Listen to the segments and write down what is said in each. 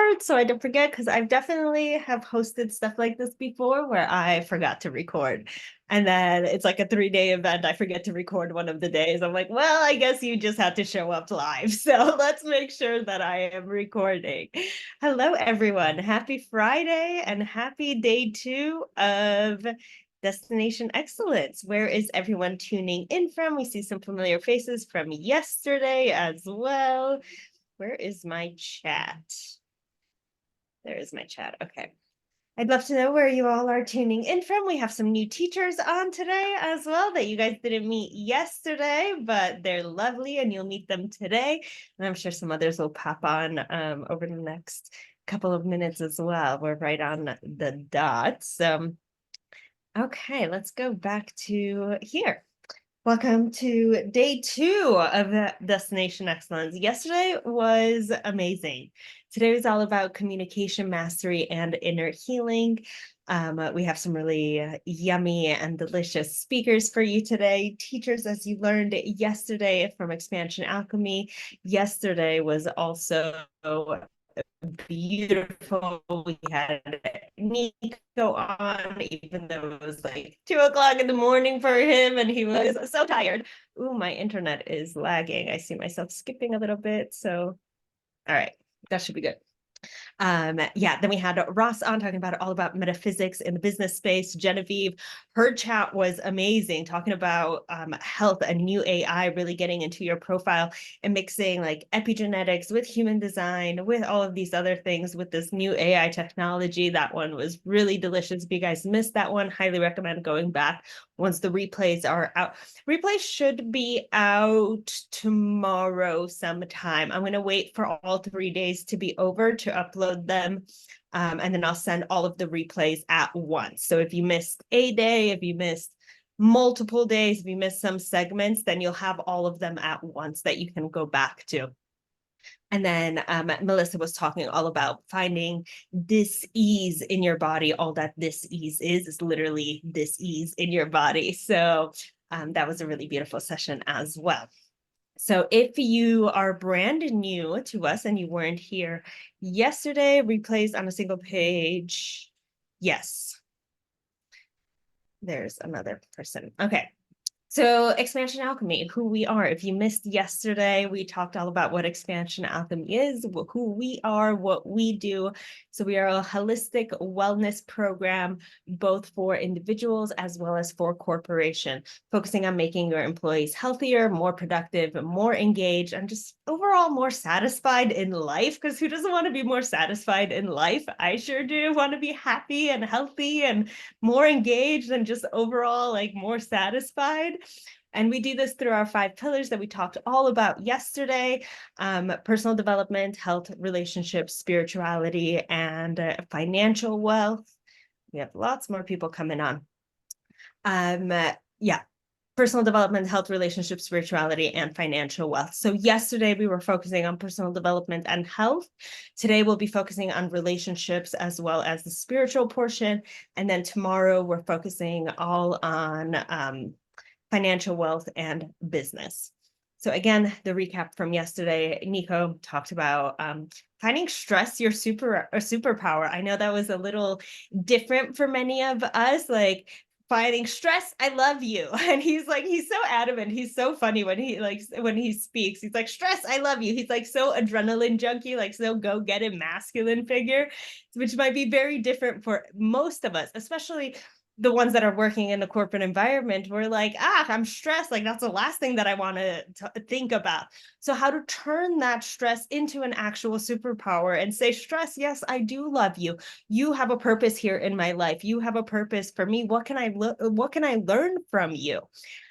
record so I don't forget, because I've definitely have hosted stuff like this before where I forgot to record. And then it's like a 3-day event. I forget to record one of the days. I'm like, well, I guess you just have to show up live. So let's make sure that I am recording. Hello, everyone. Happy Friday and happy day 2 of Destination Excellence. Where is everyone tuning in from? We see some familiar faces from yesterday as well. Where is my chat? There is my chat. Okay. I'd love to know where you all are tuning in from. We have some new teachers on today as well that you guys didn't meet yesterday, but they're lovely and you'll meet them today. And I'm sure some others will pop on over the next couple of minutes as well. We're right on the dot. So, okay, let's go back to here. Welcome to day 2 of the Destination Excellence. Yesterday was amazing. Today was all about communication mastery and inner healing. We have some really yummy and delicious speakers for you today. Teachers, as you learned yesterday from Xpansion Alchemy. Yesterday was also beautiful. We had Nico on, even though it was like 2 o'clock in the morning for him and he was so tired. Ooh, my internet is lagging. I see myself skipping a little bit. So, all right, that should be good. Yeah, then we had Ross on talking about all about metaphysics in the business space. Genevieve, her chat was amazing, talking about health and new AI, really getting into your profile and mixing like epigenetics with human design, with all of these other things with this new AI technology. That one was really delicious. If you guys missed that one, highly recommend going back once the replays are out. Replays should be out tomorrow sometime. I'm going to wait for all 3 days to be over to upload them. And then I'll send all of the replays at once. So if you missed a day, if you missed multiple days, if you missed some segments, then you'll have all of them at once that you can go back to. And then Melissa was talking all about finding dis-ease in your body. All that dis-ease is literally dis-ease in your body. So that was a really beautiful session as well. So if you are brand new to us and you weren't here yesterday, replays on a single page. Yes. There's another person. Okay. So Xpansion Alchemy, who we are. If you missed yesterday, we talked all about what Xpansion Alchemy is, who we are, what we do. So we are a holistic wellness program, both for individuals as well as for corporation, focusing on making your employees healthier, more productive, more engaged, and just overall more satisfied in life. Because who doesn't want to be more satisfied in life? I sure do want to be happy and healthy and more engaged and just overall like more satisfied. And we do this through our 5 pillars that we talked all about yesterday: personal development, health, relationships, spirituality, and financial wealth. We have lots more people coming on. Yeah, personal development, health, relationships, spirituality, and financial wealth. So yesterday we were focusing on personal development and health. Today we'll be focusing on relationships as well as the spiritual portion. And then tomorrow we're focusing all on financial wealth and business. So again, the recap from yesterday, Nico talked about finding stress your superpower. I know that was a little different for many of us, like finding stress, I love you. And he's so adamant. He's so funny when he speaks. He's like, stress, I love you. He's like so adrenaline junkie, like so go get it masculine figure, which might be very different for most of us, especially the ones that are working in the corporate environment. We're like, I'm stressed. Like that's the last thing that I want to think about. So how to turn that stress into an actual superpower and say, stress, yes, I do love you. You have a purpose here in my life. You have a purpose for me. What can I learn from you?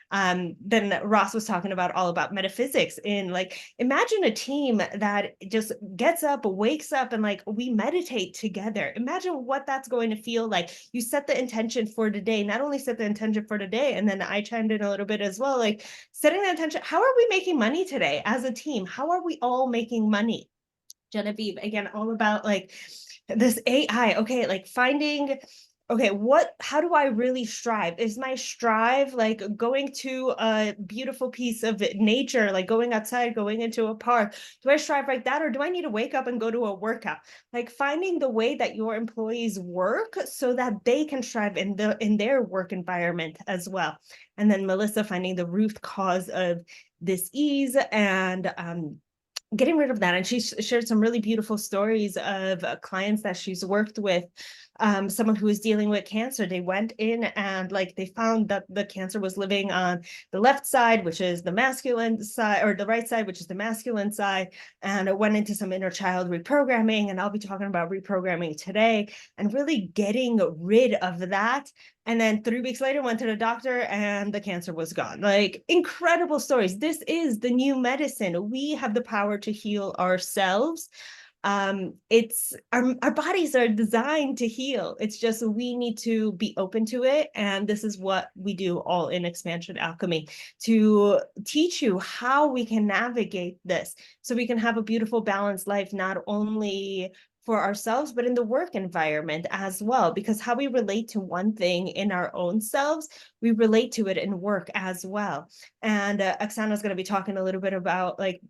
Then Ross was talking about all about metaphysics in like, imagine a team that just gets up, wakes up, and like we meditate together. Imagine what that's going to feel like. You set the intention for today, not only set the intention for today, and then I chimed in a little bit as well, like setting the intention. How are we making money today as a team? How are we all making money? Genevieve, again, all about like this AI, okay, like finding okay, how do I really strive? Is my strive like going to a beautiful piece of nature, like going outside, going into a park? Do I strive like that? Or do I need to wake up and go to a workout? Like finding the way that your employees work so that they can strive in their work environment as well. And then Melissa finding the root cause of this ease and getting rid of that. And she shared some really beautiful stories of clients that she's worked with. Someone who was dealing with cancer, they went in and like they found that the cancer was living on the left side, which is the masculine side, or the right side, which is the masculine side. And it went into some inner child reprogramming. And I'll be talking about reprogramming today and really getting rid of that. And then 3 weeks later, went to the doctor and the cancer was gone. Like incredible stories. This is the new medicine. We have the power to heal ourselves. It's our bodies are designed to heal. It's just we need to be open to it. And this is what we do all in Xpansion Alchemy, to teach you how we can navigate this so we can have a beautiful, balanced life, not only for ourselves, but in the work environment as well, because how we relate to one thing in our own selves, we relate to it in work as well. And Oksana is going to be talking a little bit about like,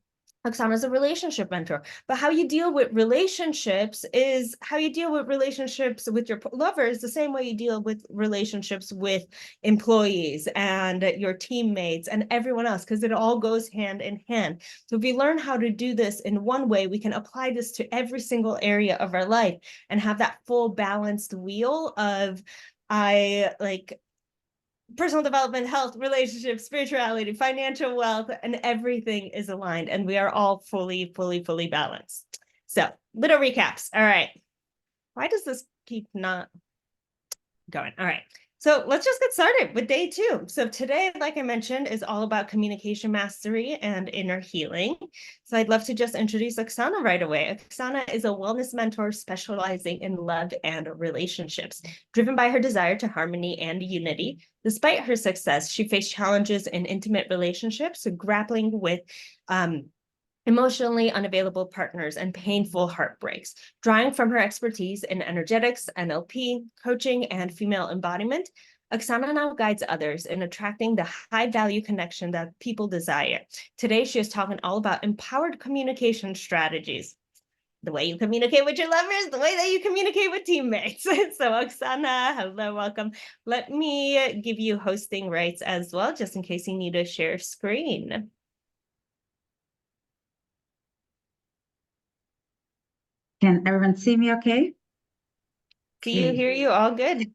Oksana is a relationship mentor, but how you deal with relationships is how you deal with relationships with your lovers, the same way you deal with relationships with employees and your teammates and everyone else, because it all goes hand in hand. So if we learn how to do this in one way, we can apply this to every single area of our life and have that full balanced wheel of personal development, health, relationships, spirituality, financial wealth, and everything is aligned. And we are all fully balanced. So little recaps. All right. Why does this keep not going? All right. So let's just get started with day 2. So today, like I mentioned, is all about communication mastery and inner healing. So I'd love to just introduce Oksana right away. Oksana is a wellness mentor specializing in love and relationships, driven by her desire to harmony and unity. Despite her success, she faced challenges in intimate relationships, grappling with emotionally unavailable partners and painful heartbreaks. Drawing from her expertise in energetics, NLP, coaching, and female embodiment, Oksana now guides others in attracting the high-value connection that people desire. Today, she is talking all about empowered communication strategies. The way you communicate with your lovers, the way that you communicate with teammates. So Oksana, hello, welcome. Let me give you hosting rights as well, just in case you need to share screen. Can everyone see me okay? See you, hear you, all good.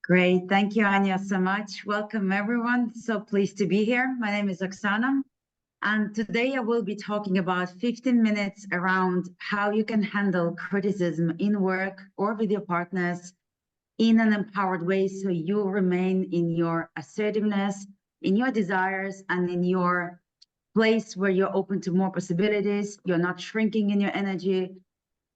Great. Thank you, Ania, so much. Welcome, everyone. So pleased to be here. My name is Oksana, and today I will be talking about 15 minutes around how you can handle criticism in work or with your partners in an empowered way so you remain in your assertiveness, in your desires, and in your place where you're open to more possibilities. You're not shrinking in your energy.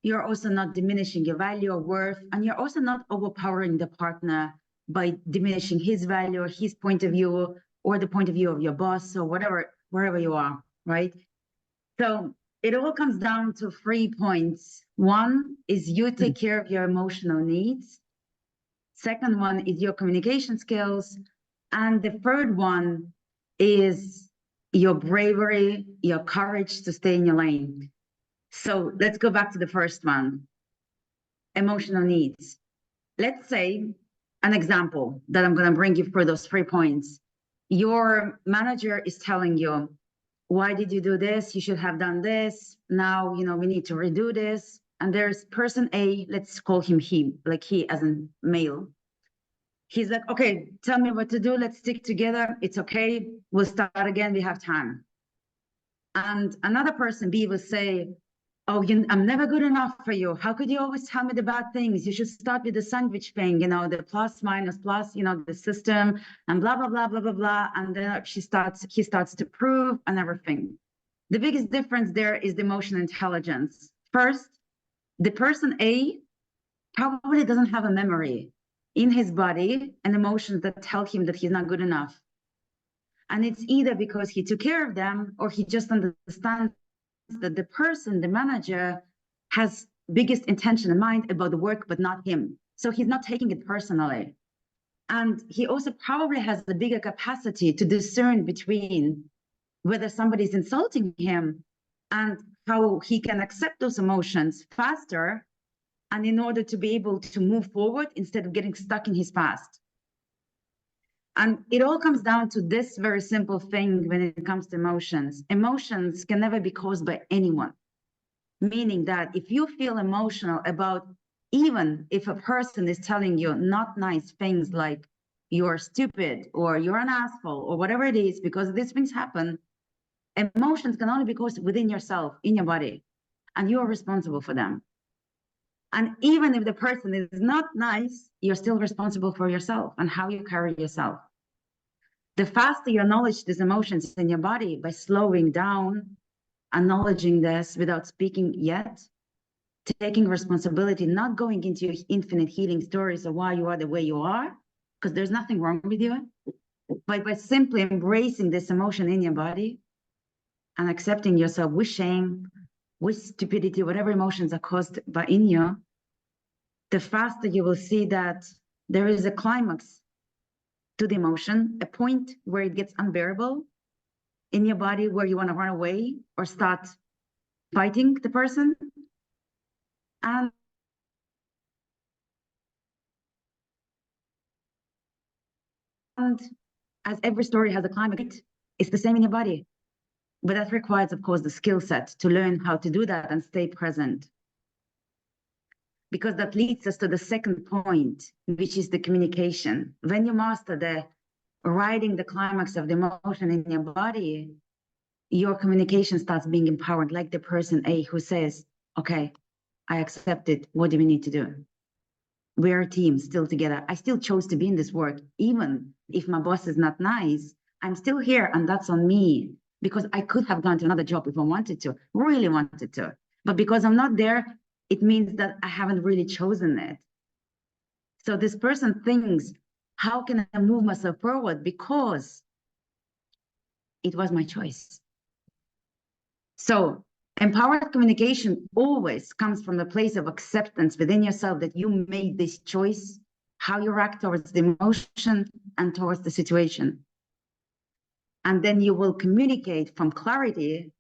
You're also not diminishing your value or worth, and you're also not overpowering the partner by diminishing his value or his point of view or the point of view of your boss or wherever you are, right? So it all comes down to 3 points. One is you take care of your emotional needs. Second one is your communication skills. And the third one is your bravery, your courage to stay in your lane. So let's go back to the first one, emotional needs. Let's say an example that I'm going to bring you for those 3 points. Your manager is telling you, why did you do this? You should have done this. Now, we need to redo this. And there's person A, let's call him he, like he as a male. He's like, okay, tell me what to do. Let's stick together. It's okay. We'll start again. We have time. And another person B will say, oh, I'm never good enough for you. How could you always tell me the bad things? You should start with the sandwich thing, the plus, minus, plus, the system, and blah, blah, blah, blah, blah, blah. And then he starts to prove and everything. The biggest difference there is the emotional intelligence. First, the person A probably doesn't have a memory in his body and emotions that tell him that he's not good enough. And it's either because he took care of them or he just understands that the person, the manager, has biggest intention in mind about the work, but not him. So he's not taking it personally. And he also probably has the bigger capacity to discern between whether somebody's insulting him and how he can accept those emotions faster, and in order to be able to move forward instead of getting stuck in his past. And it all comes down to this very simple thing when it comes to emotions. Emotions can never be caused by anyone. Meaning that if you feel emotional about, even if a person is telling you not nice things like you're stupid or you're an asshole or whatever it is, because these things happen, emotions can only be caused within yourself, in your body, and you're responsible for them. And even if the person is not nice, you're still responsible for yourself and how you carry yourself. The faster you acknowledge these emotions in your body by slowing down, acknowledging this without speaking yet, taking responsibility, not going into your infinite healing stories of why you are the way you are, because there's nothing wrong with you, but by simply embracing this emotion in your body and accepting yourself with shame, with stupidity, whatever emotions are caused by in you, the faster you will see that there is a climax to the emotion, a point where it gets unbearable in your body, where you want to run away or start fighting the person. And as every story has a climax, it's the same in your body. But that requires, of course, the skill set to learn how to do that and stay present. Because that leads us to the second point, which is the communication. When you master the riding the climax of the emotion in your body, your communication starts being empowered, like the person A who says, okay, I accept it. What do we need to do? We're a team still together. I still chose to be in this work. Even if my boss is not nice, I'm still here, and that's on me, because I could have gone to another job if I wanted to, really wanted to. But because I'm not there, it means that I haven't really chosen it. So this person thinks, how can I move myself forward? Because it was my choice. So empowered communication always comes from the place of acceptance within yourself that you made this choice, how you react towards the emotion and towards the situation. And then you will communicate from clarity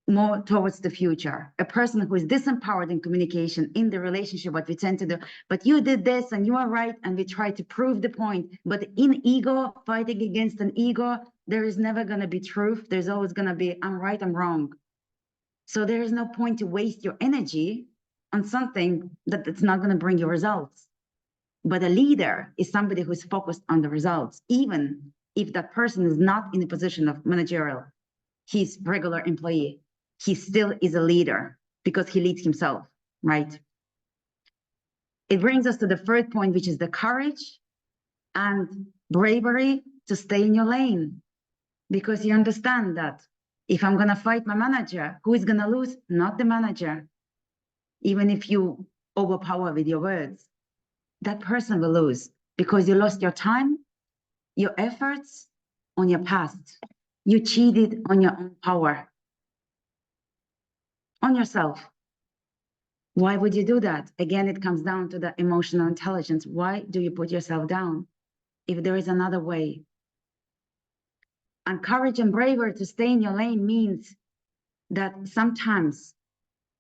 more towards the future. A person who is disempowered in communication in the relationship, what we tend to do, but you did this and you are right, and we try to prove the point. But in ego, fighting against an ego, there is never going to be truth. There's always going to be, I'm right, I'm wrong. So there is no point to waste your energy on something that's not going to bring you results. But a leader is somebody who's focused on the results, even if that person is not in a position of managerial. He's regular employee. He still is a leader because he leads himself, right? It brings us to the third point, which is the courage and bravery to stay in your lane, because you understand that if I'm going to fight my manager, who is going to lose? Not the manager. Even if you overpower with your words, that person will lose because you lost your time, your efforts on your past. You cheated on your own power, on yourself. Why would you do that? Again, it comes down to the emotional intelligence. Why do you put yourself down if there is another way? And courage and bravery to stay in your lane means that sometimes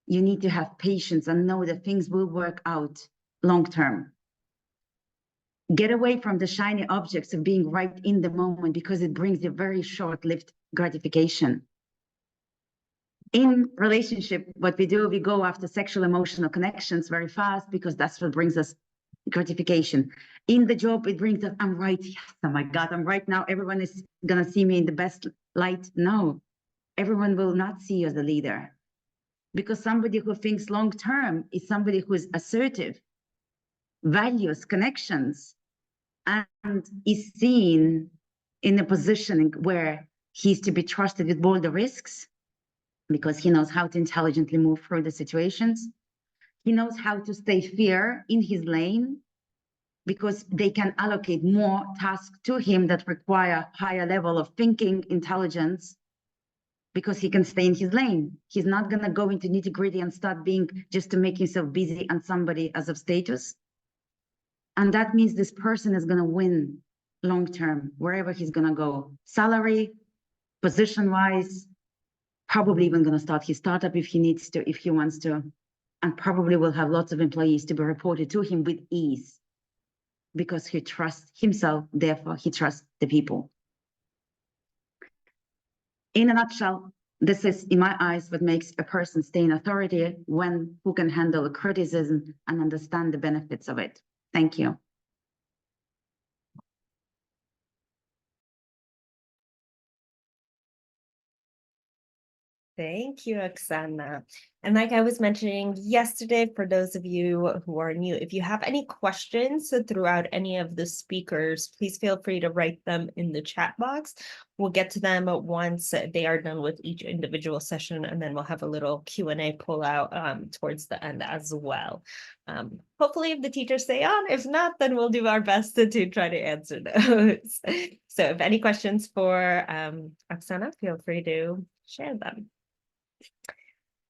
you need to have patience and know that things will work out long term. Get away from the shiny objects of being right in the moment, because it brings you very short-lived gratification. In relationship, what we do, we go after sexual emotional connections very fast because that's what brings us gratification. In the job, it brings us, I'm right. Yes, oh my God, I'm right now. Everyone is going to see me in the best light. No, everyone will not see you as a leader, because somebody who thinks long-term is somebody who is assertive, values connections, and is seen in a position where he's to be trusted with all the risks, because he knows how to intelligently move through the situations. He knows how to stay fair in his lane, because they can allocate more tasks to him that require higher level of thinking, intelligence, because he can stay in his lane. He's not going to go into nitty-gritty and start being just to make himself busy and somebody as of status. And that means this person is going to win long term, wherever he's going to go. Salary, position wise, probably even going to start his startup if he needs to, if he wants to, and probably will have lots of employees to be reported to him with ease because he trusts himself, therefore he trusts the people. In a nutshell, this is, in my eyes, what makes a person stay in authority who can handle criticism and understand the benefits of it. Thank you. Thank you, Oksana. And like I was mentioning yesterday, for those of you who are new, if you have any questions throughout any of the speakers, please feel free to write them in the chat box. We'll get to them once they are done with each individual session, and then we'll have a little Q&A pull out towards the end as well. Hopefully if the teachers stay on, if not, then we'll do our best to try to answer those. So if any questions for Oksana, feel free to share them.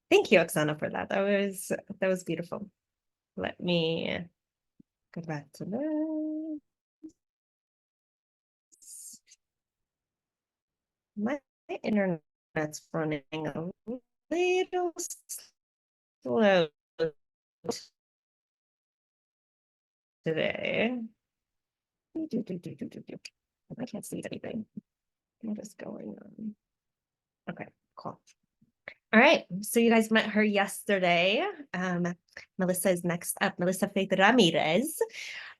Thank you, Oksana, for that. That was beautiful. Let me go back to this. My internet's running a little slow today. I can't see anything. What is going on? Okay, cool. All right, so you guys met her yesterday. Melissa is next up, Melissa Faith Ramirez.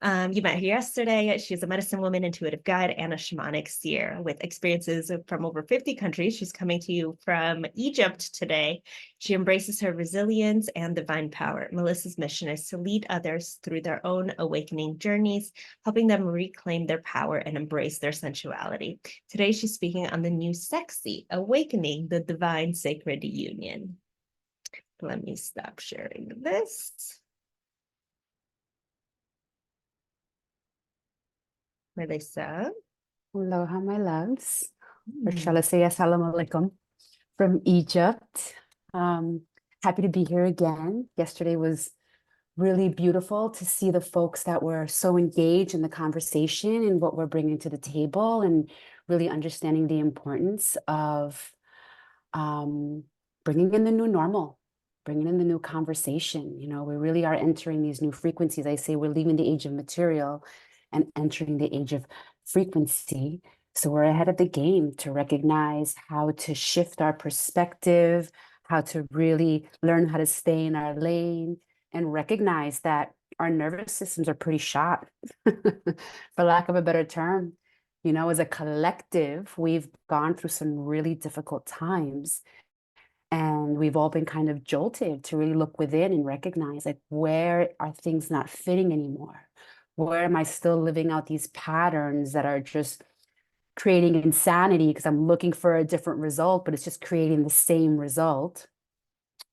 You met her yesterday. She's a medicine woman, intuitive guide, and a shamanic seer with experiences from over 50 countries. She's coming to you from Egypt today. She embraces her resilience and divine power. Melissa's mission is to lead others through their own awakening journeys, helping them reclaim their power and embrace their sensuality. Today, she's speaking on the new sexy, awakening the divine sacred union. Let me stop sharing this. Melissa. Aloha, my loves. Or shall I say assalamu alaikum from Egypt. Happy to be here again. Yesterday was really beautiful to see the folks that were so engaged in the conversation and what we're bringing to the table, and really understanding the importance of bringing in the new normal, bringing in the new conversation. You know, we really are entering these new frequencies. I say we're leaving the age of material and entering the age of frequency. So we're ahead of the game to recognize how to shift our perspective, how to really learn how to stay in our lane, and recognize that our nervous systems are pretty shot, for lack of a better term. You know, as a collective, we've gone through some really difficult times, and we've all been kind of jolted to really look within and recognize, like, where are things not fitting anymore? Where am I still living out these patterns that are just creating insanity because I'm looking for a different result, but it's just creating the same result,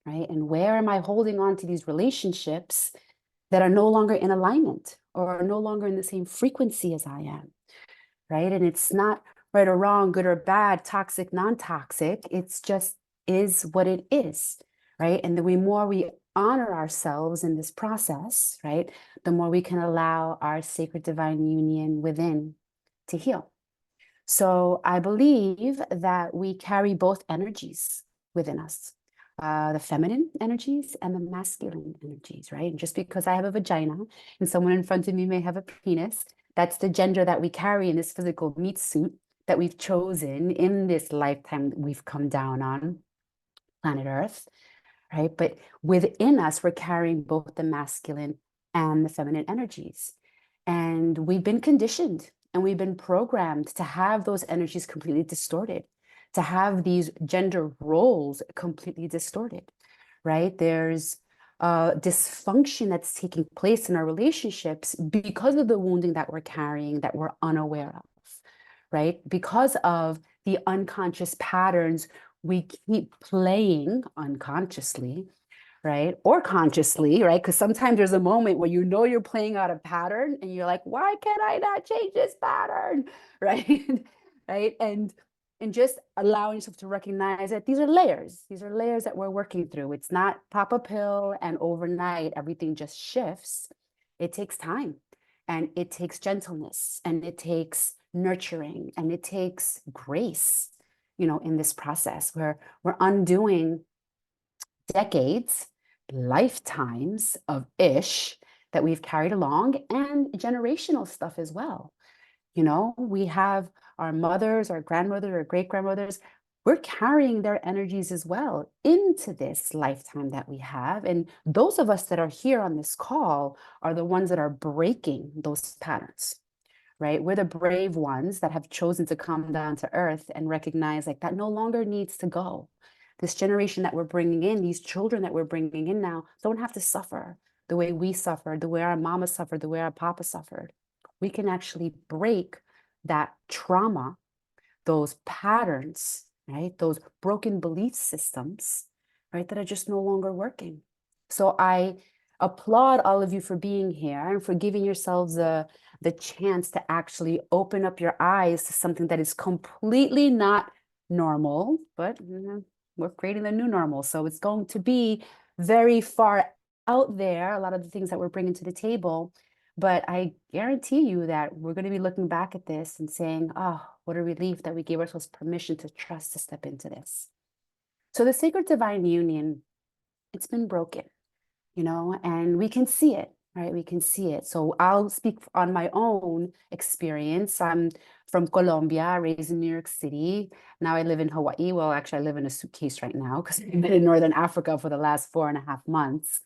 right? And where am I holding on to these relationships that are no longer in alignment or are no longer in the same frequency as I am, right? And it's not right or wrong, good or bad, toxic, non-toxic. It's just is what it is, right? And the more we honor ourselves in this process, right, the more we can allow our sacred divine union within to heal. So I believe that we carry both energies within us, the feminine energies and the masculine energies, right? And just because I have a vagina and someone in front of me may have a penis, that's the gender that we carry in this physical meat suit that we've chosen in this lifetime that we've come down on planet Earth, right? But within us, we're carrying both the masculine and the feminine energies. And we've been conditioned and we've been programmed to have those energies completely distorted, to have these gender roles completely distorted, right? There's dysfunction that's taking place in our relationships because of the wounding that we're carrying that we're unaware of, right? Because of the unconscious patterns we keep playing unconsciously, right? Or consciously, right? Because sometimes there's a moment where you know you're playing out a pattern and you're like, why can I not change this pattern? Right? Right? And just allowing yourself to recognize that these are layers. These are layers that we're working through. It's not pop a pill and overnight everything just shifts. It takes time. And it takes gentleness, and it takes nurturing, and it takes grace, you know, in this process where we're undoing decades, lifetimes of ish that we've carried along, and generational stuff as well. You know, we have our mothers, our grandmothers, our great-grandmothers, we're carrying their energies as well into this lifetime that we have. And those of us that are here on this call are the ones that are breaking those patterns, right? We're the brave ones that have chosen to come down to earth and recognize like that no longer needs to go. This generation that we're bringing in, these children that we're bringing in now, don't have to suffer the way we suffered, the way our mama suffered, the way our papa suffered. We can actually break that trauma, those patterns, right? Those broken belief systems, right? That are just no longer working. So I applaud all of you for being here and for giving yourselves the chance to actually open up your eyes to something that is completely not normal, but we're creating the new normal. So it's going to be very far out there, a lot of the things that we're bringing to the table. But I guarantee you that we're going to be looking back at this and saying, oh, what a relief that we gave ourselves permission to trust to step into this. So the sacred divine union, it's been broken, you know, and we can see it, right? We can see it. So I'll speak on my own experience. I'm from Colombia, raised in New York City. Now I live in Hawaii. Well, actually, I live in a suitcase right now because I've been in Northern Africa for the last 4.5 months.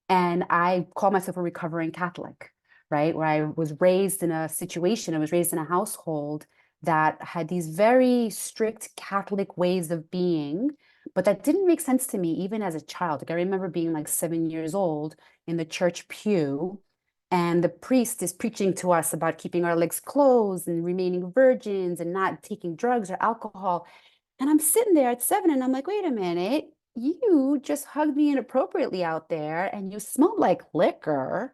And I call myself a recovering Catholic, right? Where I was raised in a situation, I was raised in a household that had these very strict Catholic ways of being, but that didn't make sense to me even as a child. Like I remember being like 7 years old in the church pew, and the priest is preaching to us about keeping our legs closed and remaining virgins and not taking drugs or alcohol. And I'm sitting there at 7 and I'm like, wait a minute, you just hugged me inappropriately out there and you smelled like liquor.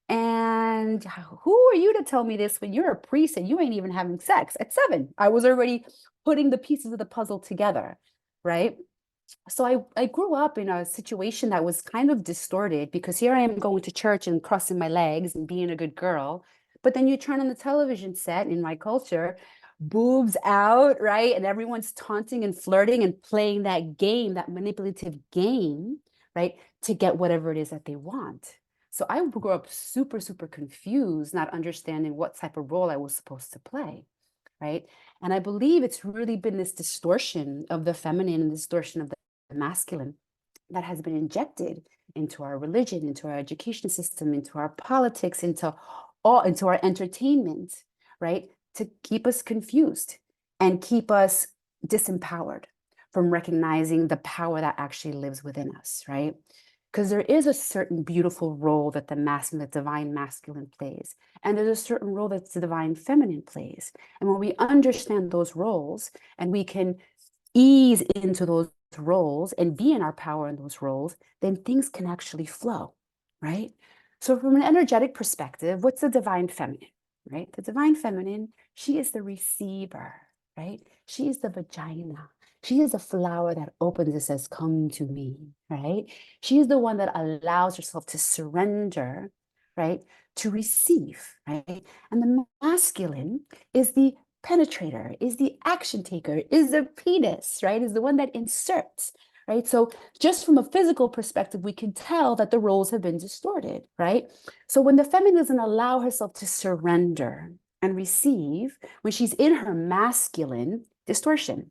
And who are you to tell me this when you're a priest and you ain't even having sex? At 7, I was already putting the pieces of the puzzle together, right? So I grew up in a situation that was kind of distorted because here I am going to church and crossing my legs and being a good girl. But then you turn on the television set in my culture, boobs out, right? And everyone's taunting and flirting and playing that game, that manipulative game, right? To get whatever it is that they want. So I grew up super, super confused, not understanding what type of role I was supposed to play, right? And I believe it's really been this distortion of the feminine and distortion of the masculine that has been injected into our religion, into our education system, into our politics, into our entertainment, right? To keep us confused and keep us disempowered from recognizing the power that actually lives within us, right? Because there is a certain beautiful role that the masculine, the divine masculine plays. And there's a certain role that the divine feminine plays. And when we understand those roles and we can ease into those roles and be in our power in those roles, then things can actually flow, right? So from an energetic perspective, what's the divine feminine, right? The divine feminine, she is the receiver, right? She is the vagina. She is a flower that opens and says, come to me, right? She is the one that allows herself to surrender, right? To receive, right? And the masculine is the penetrator, is the action taker, is the penis, right? Is the one that inserts, right? So just from a physical perspective, we can tell that the roles have been distorted, right? So when the feminine doesn't allow herself to surrender and receive, when she's in her masculine distortion,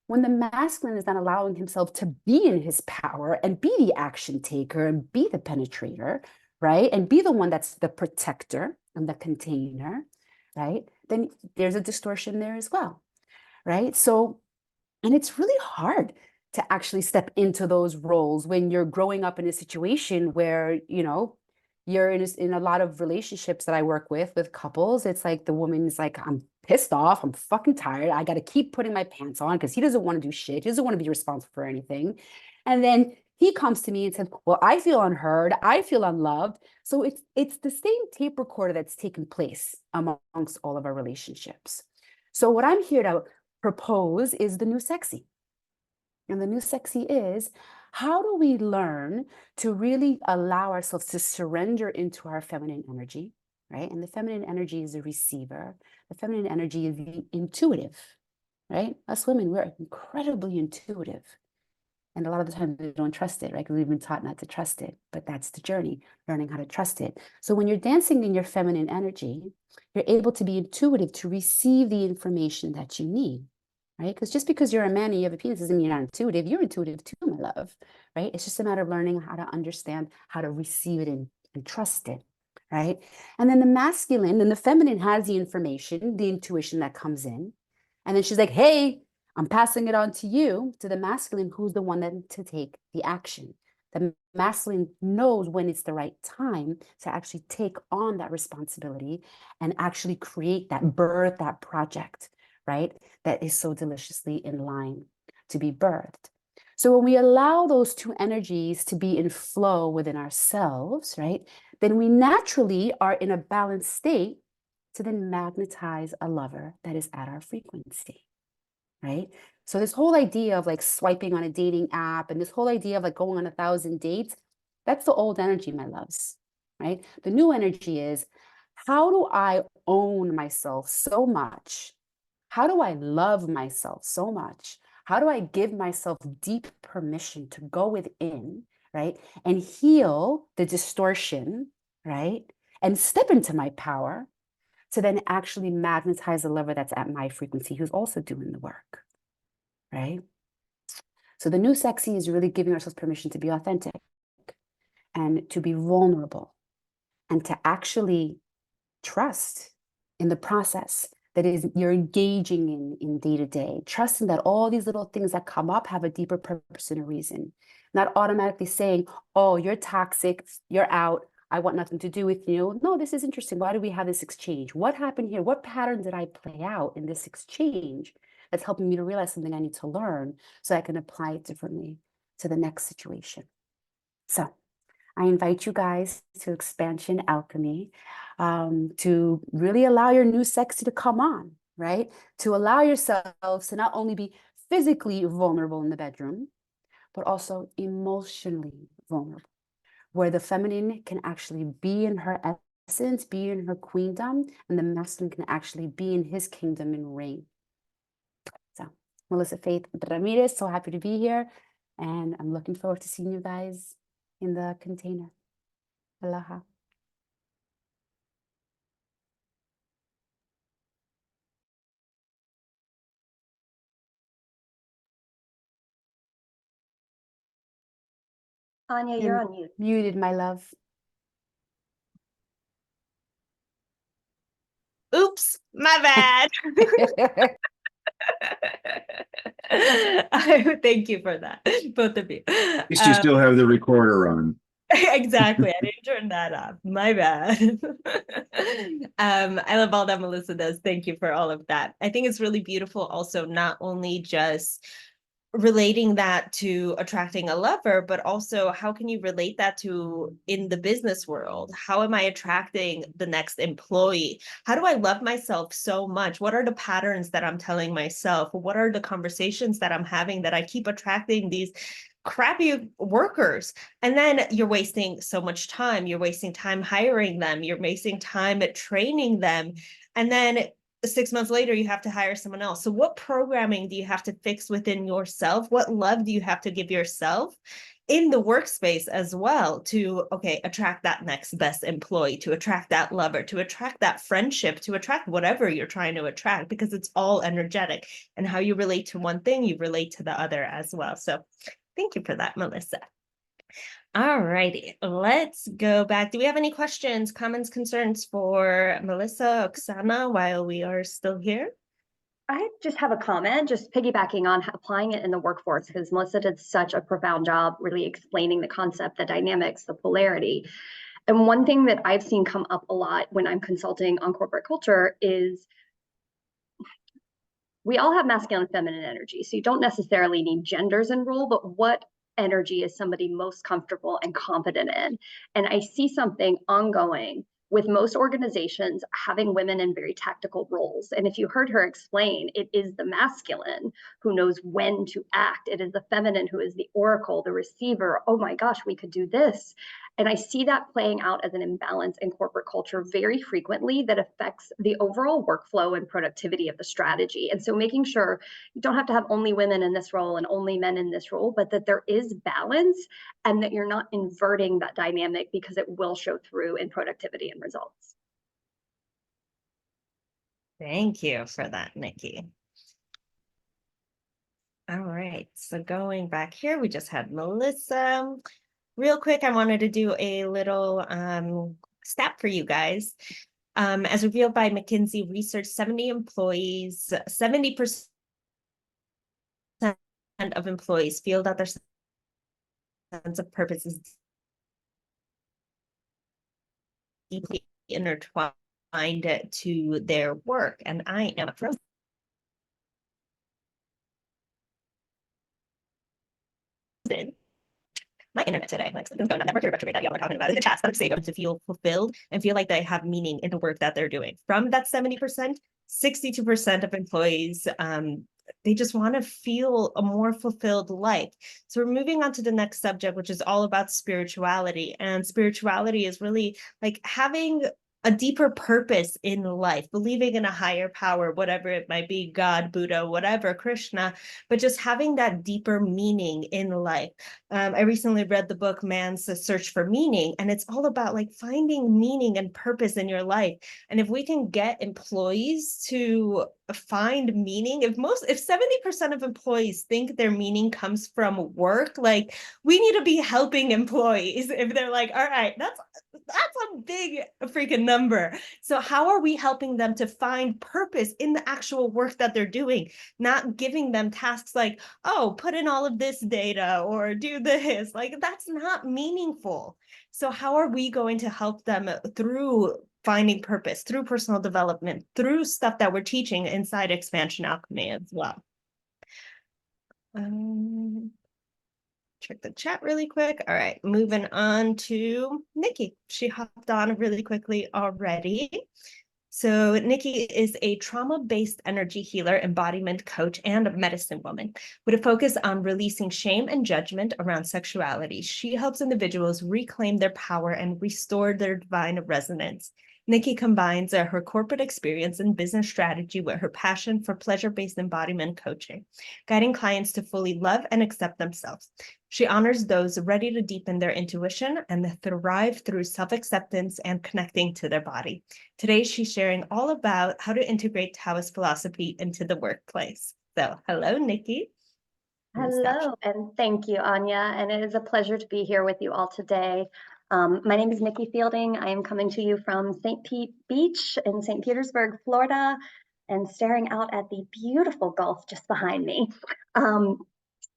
when the masculine is not allowing himself to be in his power and be the action taker and be the penetrator, right? And be the one that's the protector and the container, right? Then there's a distortion there as well, right? So, and it's really hard to actually step into those roles when you're growing up in a situation where, you know, you're in a lot of relationships that I work with couples. It's like the woman's like, I'm pissed off. I'm fucking tired. I got to keep putting my pants on because he doesn't want to do shit. He doesn't want to be responsible for anything. And then he comes to me and says, well, I feel unheard. I feel unloved. So it's the same tape recorder that's taken place amongst all of our relationships. So what I'm here to propose is the new sexy. And the new sexy is, How do we learn to really allow ourselves to surrender into our feminine energy, right? And the feminine energy is a receiver. The feminine energy is the intuitive, right? Us women, we're incredibly intuitive. And a lot of the time we don't trust it, right? Because we've been taught not to trust it, but that's the journey, learning how to trust it. So when you're dancing in your feminine energy, you're able to be intuitive to receive the information that you need, right? Because just because you're a man and you have a penis doesn't mean you're not intuitive. You're intuitive too, my love, right? It's just a matter of learning how to understand, how to receive it and trust it, right? And then the masculine and the feminine has the information, the intuition that comes in. And then she's like, hey, I'm passing it on to you, to the masculine, who's the one that to take the action. The masculine knows when it's the right time to actually take on that responsibility and actually create that birth, that project, right? That is so deliciously in line to be birthed. So when we allow those two energies to be in flow within ourselves, right, then we naturally are in a balanced state to then magnetize a lover that is at our frequency. Right? So this whole idea of like swiping on a dating app and this whole idea of like going on 1,000 dates, that's the old energy, my loves, right? The new energy is, how do I own myself so much? How do I love myself so much? How do I give myself deep permission to go within, right? And heal the distortion, right? And step into my power to then actually magnetize a lover that's at my frequency, who's also doing the work, right? So the new sexy is really giving ourselves permission to be authentic and to be vulnerable and to actually trust in the process that is you're engaging in day to day, trusting that all these little things that come up have a deeper purpose and a reason, not automatically saying, oh, you're toxic, you're out, I want nothing to do with you. No, this is interesting. Why do we have this exchange? What happened here? What pattern did I play out in this exchange that's helping me to realize something I need to learn so I can apply it differently to the next situation? So I invite you guys to Xpansion Alchemy, to really allow your new sexy to come on, right? To allow yourselves to not only be physically vulnerable in the bedroom, but also emotionally vulnerable, where the feminine can actually be in her essence, be in her queendom, and the masculine can actually be in his kingdom and reign. So, Melissa Faith Ramirez, so happy to be here, and I'm looking forward to seeing you guys in the container. Aloha. Ania, you're on mute. Muted, my love. Oops, my bad. Thank you for that, both of you. At least you still have the recorder on. Exactly. I didn't turn that off. My bad. I love all that Melissa does. Thank you for all of that. I think it's really beautiful also, not only just relating that to attracting a lover, but also how can you relate that to in the business world? How am I attracting the next employee? How do I love myself so much? What are the patterns that I'm telling myself? What are the conversations that I'm having that I keep attracting these crappy workers? And then you're wasting so much time. You're wasting time hiring them. You're wasting time at training them. And then 6 months later, you have to hire someone else. So what programming do you have to fix within yourself? What love do you have to give yourself in the workspace as well to, okay, attract that next best employee, to attract that lover, to attract that friendship, to attract whatever you're trying to attract, because it's all energetic. And how you relate to one thing, you relate to the other as well. So thank you for that, Melissa. All righty, let's go back. Do we have any questions, comments, concerns for Melissa, Oksana, while we are still here? I just have a comment, just piggybacking on applying it in the workforce, because Melissa did such a profound job really explaining the concept, the dynamics, the polarity. And one thing that I've seen come up a lot when I'm consulting on corporate culture is we all have masculine and feminine energy. So you don't necessarily need genders in role, but what energy is somebody most comfortable and confident in? And I see something ongoing with most organizations having women in very tactical roles. And if you heard her explain, it is the masculine who knows when to act. It is the feminine who is the oracle, the receiver. Oh my gosh, we could do this. And I see that playing out as an imbalance in corporate culture very frequently that affects the overall workflow and productivity of the strategy. And so making sure you don't have to have only women in this role and only men in this role, but that there is balance and that you're not inverting that dynamic, because it will show through in productivity and results. Thank you for that, Nikki. All right, so going back here, we just had Melissa. Real quick, I wanted to do a little stat for you guys. As revealed by McKinsey research, 70% of employees feel that their sense of purpose is deeply intertwined to their work. And I am frozen. My internet today, like something's going on. Network retrograde that y'all are talking about is a task to feel fulfilled and feel like they have meaning in the work that they're doing. From that 70%, 62% of employees, they just want to feel a more fulfilled life. So we're moving on to the next subject, which is all about spirituality. And spirituality is really like having a deeper purpose in life, believing in a higher power, whatever it might be, God, Buddha, whatever, Krishna, but just having that deeper meaning in life. I recently read the book Man's Search for Meaning, and it's all about like finding meaning and purpose in your life. And if we can get employees to find meaning, if 70% of employees think their meaning comes from work, like we need to be helping employees if they're like, all right, that's a big freaking number. So how are we helping them to find purpose in the actual work that they're doing, not giving them tasks like, oh, put in all of this data or do this? Like that's not meaningful. So how are we going to help them through finding purpose, through personal development, through stuff that we're teaching inside Xpansion Alchemy as well? Check the chat really quick. All right, moving on to Nikki. She hopped on really quickly already. So Nikki is a trauma-based energy healer, embodiment coach, and medicine woman with a focus on releasing shame and judgment around sexuality. She helps individuals reclaim their power and restore their divine resonance. Nikki combines her corporate experience and business strategy with her passion for pleasure-based embodiment coaching, guiding clients to fully love and accept themselves. She honors those ready to deepen their intuition and thrive through self-acceptance and connecting to their body. Today, she's sharing all about how to integrate Taoist philosophy into the workplace. So, hello, Nikki. Hello, and thank you, Ania. And it is a pleasure to be here with you all today. My name is Nikki Fielding. I am coming to you from St. Pete Beach in St. Petersburg, Florida, and staring out at the beautiful Gulf just behind me.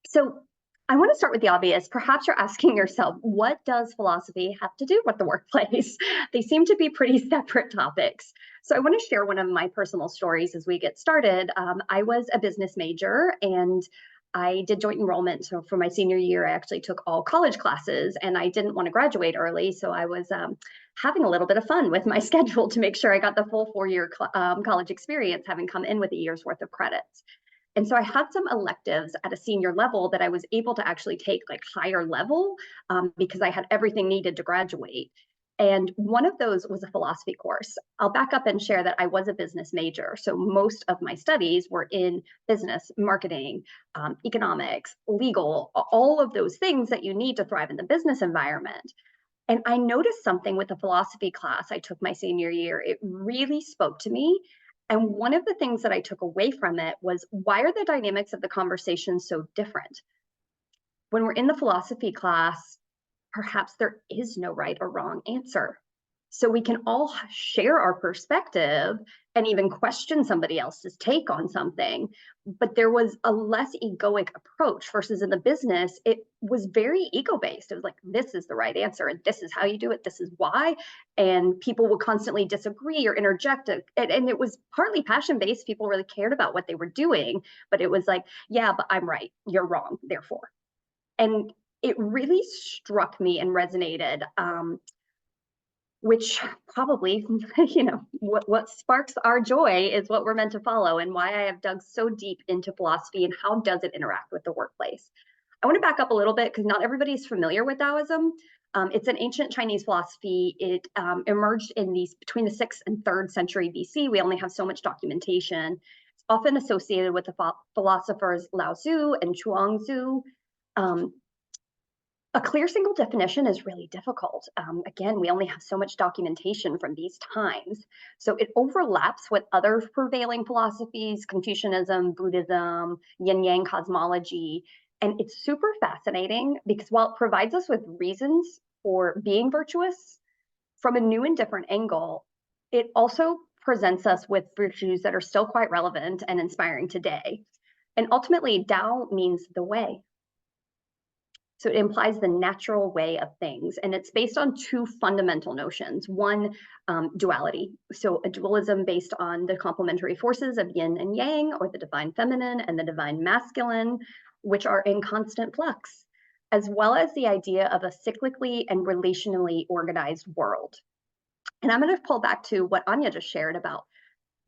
So I want to start with the obvious. Perhaps you're asking yourself, what does philosophy have to do with the workplace? They seem to be pretty separate topics. So I want to share one of my personal stories as we get started. I was a business major and I did joint enrollment. So for my senior year, I actually took all college classes and I didn't want to graduate early. So I was having a little bit of fun with my schedule to make sure I got the full 4-year college experience, having come in with a year's worth of credits. And so I had some electives at a senior level that I was able to actually take like higher level because I had everything needed to graduate. And one of those was a philosophy course. I'll back up and share that I was a business major. So most of my studies were in business, marketing, economics, legal, all of those things that you need to thrive in the business environment. And I noticed something with the philosophy class I took my senior year. It really spoke to me. And one of the things that I took away from it was, why are the dynamics of the conversation so different? When we're in the philosophy class, perhaps there is no right or wrong answer. So we can all share our perspective and even question somebody else's take on something. But there was a less egoic approach versus in the business, it was very ego-based. It was like, this is the right answer and this is how you do it. This is why. And people would constantly disagree or interject. And it was partly passion-based. People really cared about what they were doing, but it was like, yeah, but I'm right. You're wrong, therefore. And it really struck me and resonated. which probably, you know, what sparks our joy is what we're meant to follow, and why I have dug so deep into philosophy and how does it interact with the workplace. I want to back up a little bit because not everybody's familiar with Taoism. It's an ancient Chinese philosophy. It emerged in between the 6th and 3rd century BC. We only have so much documentation. It's often associated with the philosophers Lao Tzu and Chuang Tzu. A clear single definition is really difficult. Again, we only have so much documentation from these times. So it overlaps with other prevailing philosophies, Confucianism, Buddhism, yin-yang cosmology. And it's super fascinating because while it provides us with reasons for being virtuous from a new and different angle, it also presents us with virtues that are still quite relevant and inspiring today. And ultimately, Tao means the way. So it implies the natural way of things. And it's based on 2 fundamental notions. One, duality. So a dualism based on the complementary forces of yin and yang, or the divine feminine and the divine masculine, which are in constant flux, as well as the idea of a cyclically and relationally organized world. And I'm going to pull back to what Ania just shared about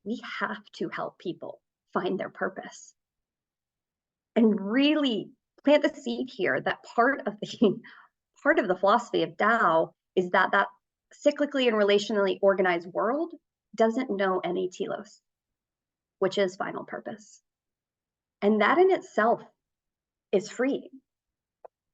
we have to help people find their purpose. And really plant the seed here that part of the philosophy of Tao is that cyclically and relationally organized world doesn't know any telos, which is final purpose. And that in itself is freeing.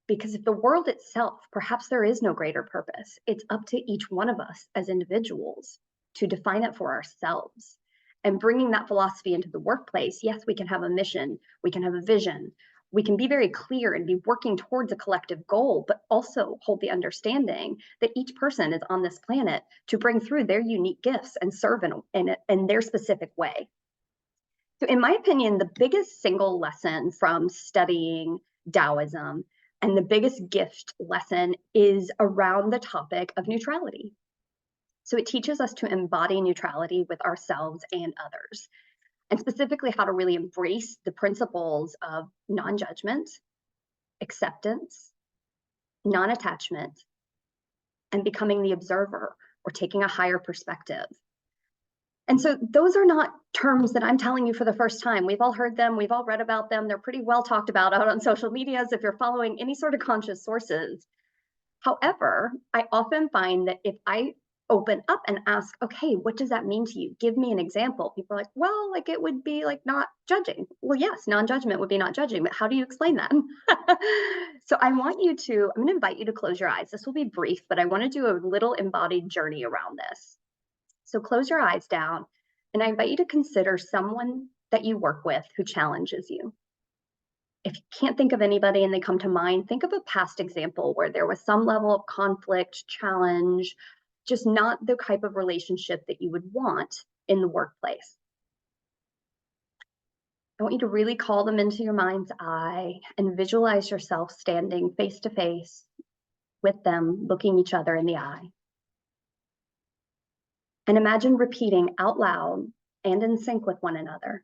Because if the world itself, perhaps there is no greater purpose, it's up to each one of us as individuals to define it for ourselves. And bringing that philosophy into the workplace, yes, we can have a mission, we can have a vision, we can be very clear and be working towards a collective goal, but also hold the understanding that each person is on this planet to bring through their unique gifts and serve in their specific way. So in my opinion, the biggest single lesson from studying Taoism and the biggest gift lesson is around the topic of neutrality. So it teaches us to embody neutrality with ourselves and others, and specifically how to really embrace the principles of non-judgment, acceptance, non-attachment, and becoming the observer or taking a higher perspective. And so those are not terms that I'm telling you for the first time. We've all heard them, we've all read about them. They're pretty well talked about out on social medias if you're following any sort of conscious sources. However, I often find that if I open up and ask, okay, what does that mean to you? Give me an example. People are like, well, like it would be like not judging. Well, yes, non-judgment would be not judging, but how do you explain that? So I'm going to invite you to close your eyes. This will be brief, but I want to do a little embodied journey around this. So close your eyes down, and I invite you to consider someone that you work with who challenges you. If you can't think of anybody and they come to mind, think of a past example where there was some level of conflict, challenge, just not the type of relationship that you would want in the workplace. I want you to really call them into your mind's eye and visualize yourself standing face to face with them, looking each other in the eye. And imagine repeating out loud and in sync with one another.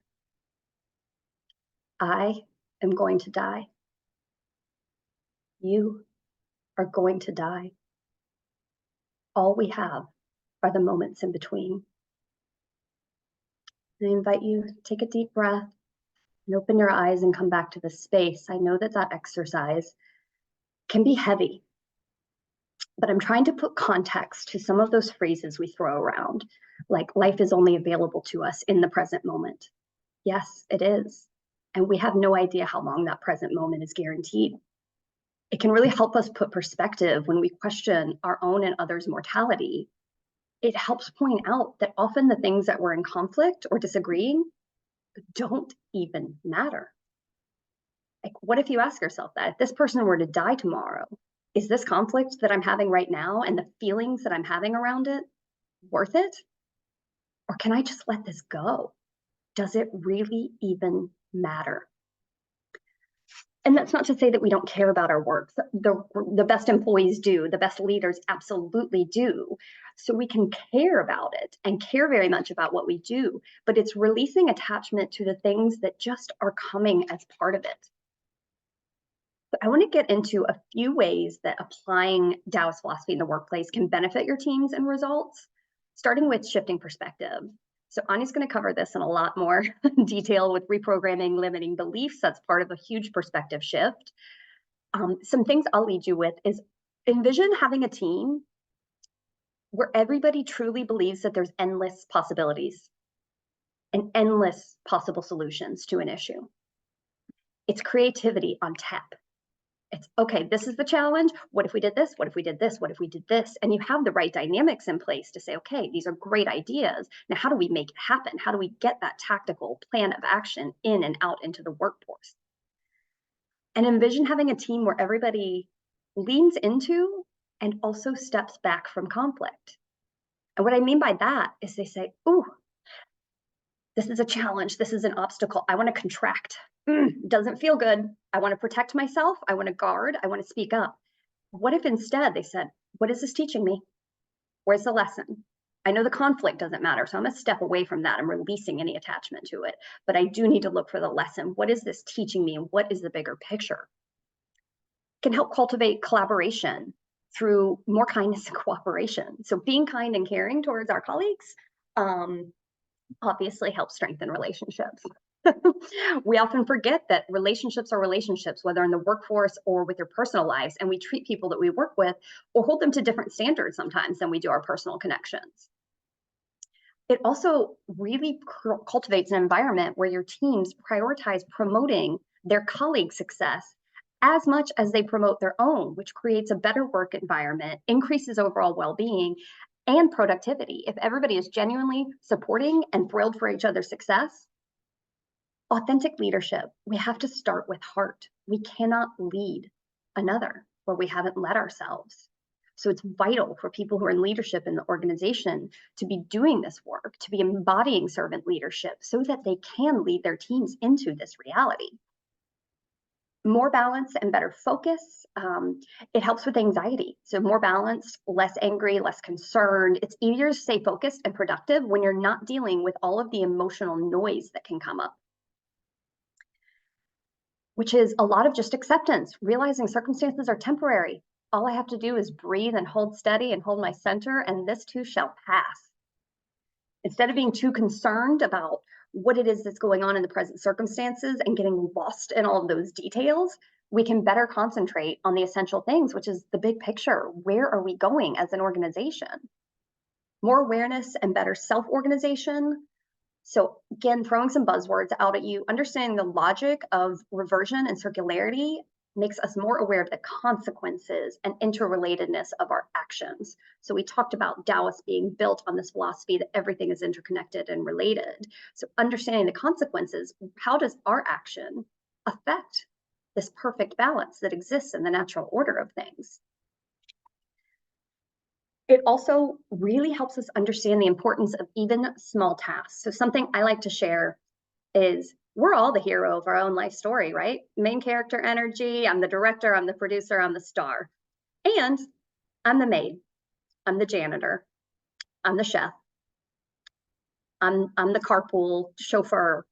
I am going to die. You are going to die. All we have are the moments in between. I invite you to take a deep breath and open your eyes and come back to this space. I know that exercise can be heavy, but I'm trying to put context to some of those phrases we throw around, like life is only available to us in the present moment. Yes, it is. And we have no idea how long that present moment is guaranteed. It can really help us put perspective when we question our own and others' mortality. It helps point out that often the things that we're in conflict or disagreeing don't even matter. Like, what if you ask yourself that? If this person were to die tomorrow, is this conflict that I'm having right now and the feelings that I'm having around it worth it? Or can I just let this go? Does it really even matter? And that's not to say that we don't care about our work. The best employees do, the best leaders absolutely do. So we can care about it and care very much about what we do, but it's releasing attachment to the things that just are coming as part of it. I want to get into a few ways that applying Taoist philosophy in the workplace can benefit your teams and results, starting with shifting perspective. So Ania's going to cover this in a lot more detail with reprogramming limiting beliefs. That's part of a huge perspective shift. Some things I'll lead you with is envision having a team where everybody truly believes that there's endless possibilities and endless possible solutions to an issue. It's creativity on tap. It's, okay, this is the challenge. What if we did this? What if we did this? What if we did this? And you have the right dynamics in place to say, okay, these are great ideas. Now, how do we make it happen? How do we get that tactical plan of action in and out into the workforce? And envision having a team where everybody leans into and also steps back from conflict. And what I mean by that is they say, ooh, this is a challenge. This is an obstacle. I want to contract. Doesn't feel good. I want to protect myself. I want to guard. I want to speak up. What if instead they said, what is this teaching me? Where's the lesson? I know the conflict doesn't matter, so I'm going to step away from that. I'm releasing any attachment to it. But I do need to look for the lesson. What is this teaching me? And what is the bigger picture? It can help cultivate collaboration through more kindness and cooperation. So being kind and caring towards our colleagues obviously helps strengthen relationships. We often forget that relationships are relationships, whether in the workforce or with your personal lives, and we treat people that we work with or hold them to different standards sometimes than we do our personal connections. It also really cultivates an environment where your teams prioritize promoting their colleagues' success as much as they promote their own, which creates a better work environment, increases overall well-being and productivity. If everybody is genuinely supporting and thrilled for each other's success, authentic leadership, we have to start with heart. We cannot lead another where we haven't led ourselves. So it's vital for people who are in leadership in the organization to be doing this work, to be embodying servant leadership so that they can lead their teams into this reality. More balance and better focus. It helps with anxiety. So more balanced, less angry, less concerned. It's easier to stay focused and productive when you're not dealing with all of the emotional noise that can come up, which is a lot of just acceptance, realizing circumstances are temporary. All I have to do is breathe and hold steady and hold my center, and this too shall pass. Instead of being too concerned about what it is that's going on in the present circumstances and getting lost in all of those details, we can better concentrate on the essential things, which is the big picture. Where are we going as an organization? More awareness and better self-organization. So again, throwing some buzzwords out at you, understanding the logic of reversion and circularity makes us more aware of the consequences and interrelatedness of our actions. So we talked about Taoist being built on this philosophy that everything is interconnected and related. So understanding the consequences, how does our action affect this perfect balance that exists in the natural order of things? It also really helps us understand the importance of even small tasks. So something I like to share is we're all the hero of our own life story, right? Main character energy, I'm the director, I'm the producer, I'm the star. And I'm the maid, I'm the janitor, I'm the chef, I'm the carpool chauffeur.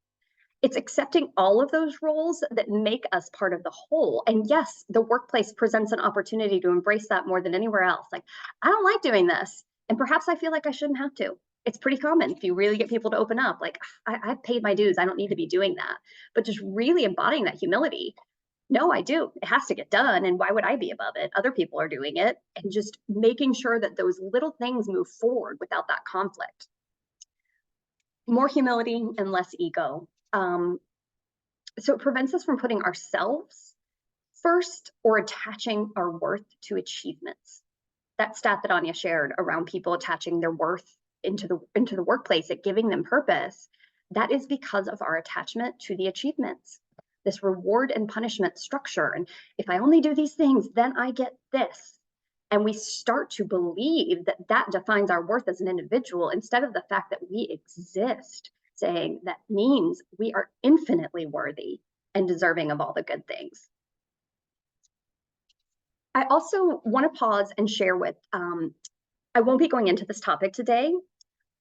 It's accepting all of those roles that make us part of the whole. And yes, the workplace presents an opportunity to embrace that more than anywhere else. Like, I don't like doing this. And perhaps I feel like I shouldn't have to. It's pretty common if you really get people to open up, like, I've paid my dues, I don't need to be doing that. But just really embodying that humility. No, I do. It has to get done. And why would I be above it? Other people are doing it. And just making sure that those little things move forward without that conflict. More humility and less ego. So it prevents us from putting ourselves first or attaching our worth to achievements. That stat that Ania shared around people attaching their worth into the workplace, at giving them purpose, that is because of our attachment to the achievements. This reward and punishment structure. And if I only do these things, then I get this. And we start to believe that that defines our worth as an individual instead of the fact that we exist, saying that means we are infinitely worthy and deserving of all the good things. I also want to pause and share with, I won't be going into this topic today,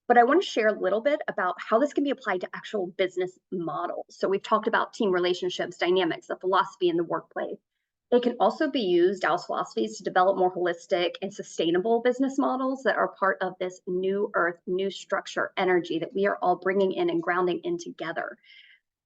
but I want to share a little bit about how this can be applied to actual business models. So we've talked about team relationships, dynamics, the philosophy in the workplace. It can also be used, Taoist philosophies, to develop more holistic and sustainable business models that are part of this new earth, new structure, energy that we are all bringing in and grounding in together.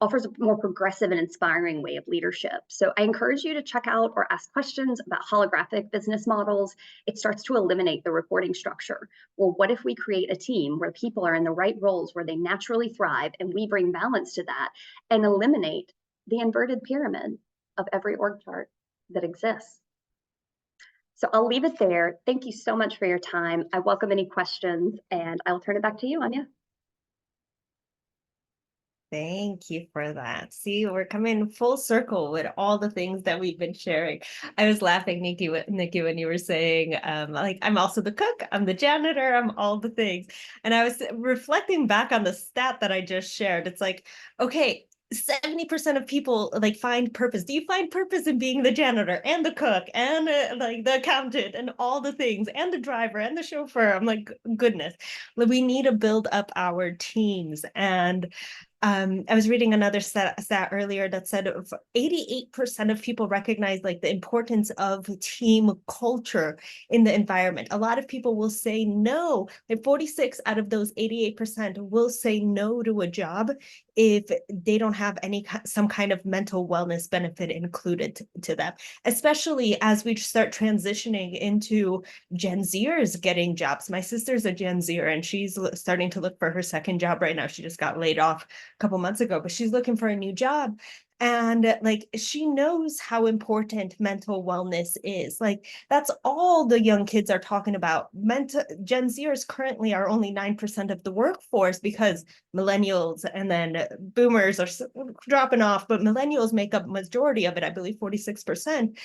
Offers a more progressive and inspiring way of leadership. So I encourage you to check out or ask questions about holographic business models. It starts to eliminate the reporting structure. Well, what if we create a team where people are in the right roles, where they naturally thrive, and we bring balance to that and eliminate the inverted pyramid of every org chart that exists? So I'll leave it there. Thank you so much for your time. I welcome any questions, and I'll turn it back to you, Ania. Thank you for that. See, we're coming full circle with all the things that we've been sharing. I was laughing, Nikki, when you were saying, like, I'm also the cook, I'm the janitor, I'm all the things. And I was reflecting back on the stat that I just shared. It's like, okay, 70% of people like find purpose. Do you find purpose in being the janitor and the cook and like the accountant and all the things and the driver and the chauffeur? I'm like, goodness, we need to build up our teams. And I was reading another stat earlier that said 88% of people recognize like the importance of team culture in the environment. A lot of people will say no. Like 46 out of those 88% will say no to a job if they don't have some kind of mental wellness benefit included to them, especially as we start transitioning into Gen Zers getting jobs. My sister's a Gen Zer and she's starting to look for her second job right now. She just got laid off a couple months ago, but she's looking for a new job. And like, she knows how important mental wellness is. Like, that's all the young kids are talking about. Gen Zers currently are only 9% of the workforce because millennials and then boomers are dropping off, but millennials make up majority of it, I believe 46%.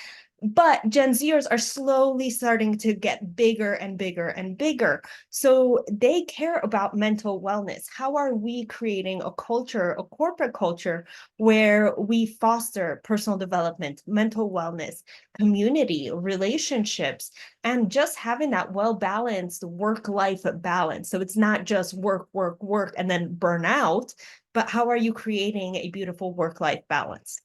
But Gen Zers are slowly starting to get bigger and bigger and bigger. So they care about mental wellness. How are we creating a culture, a corporate culture, where we foster personal development, mental wellness, community, relationships, and just having that well-balanced work-life balance? So it's not just work, work, work, and then burn out, but how are you creating a beautiful work-life balance?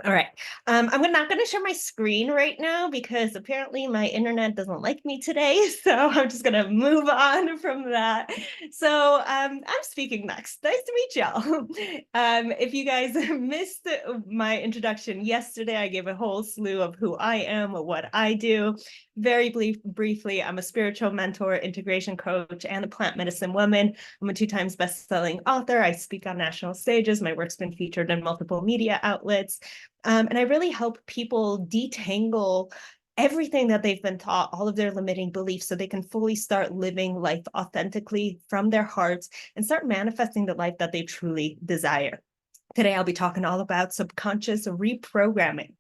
All right. I'm not going to share my screen right now because apparently my internet doesn't like me today. So I'm just going to move on from that. So I'm speaking next. Nice to meet y'all. If you guys missed my introduction yesterday, I gave a whole slew of who I am, what I do. Very briefly, I'm a spiritual mentor, integration coach, and a plant medicine woman. I'm a 2 times best-selling author. I speak on national stages. My work's been featured in multiple media outlets. And I really help people detangle everything that they've been taught, all of their limiting beliefs, so they can fully start living life authentically from their hearts and start manifesting the life that they truly desire. Today, I'll be talking all about subconscious reprogramming.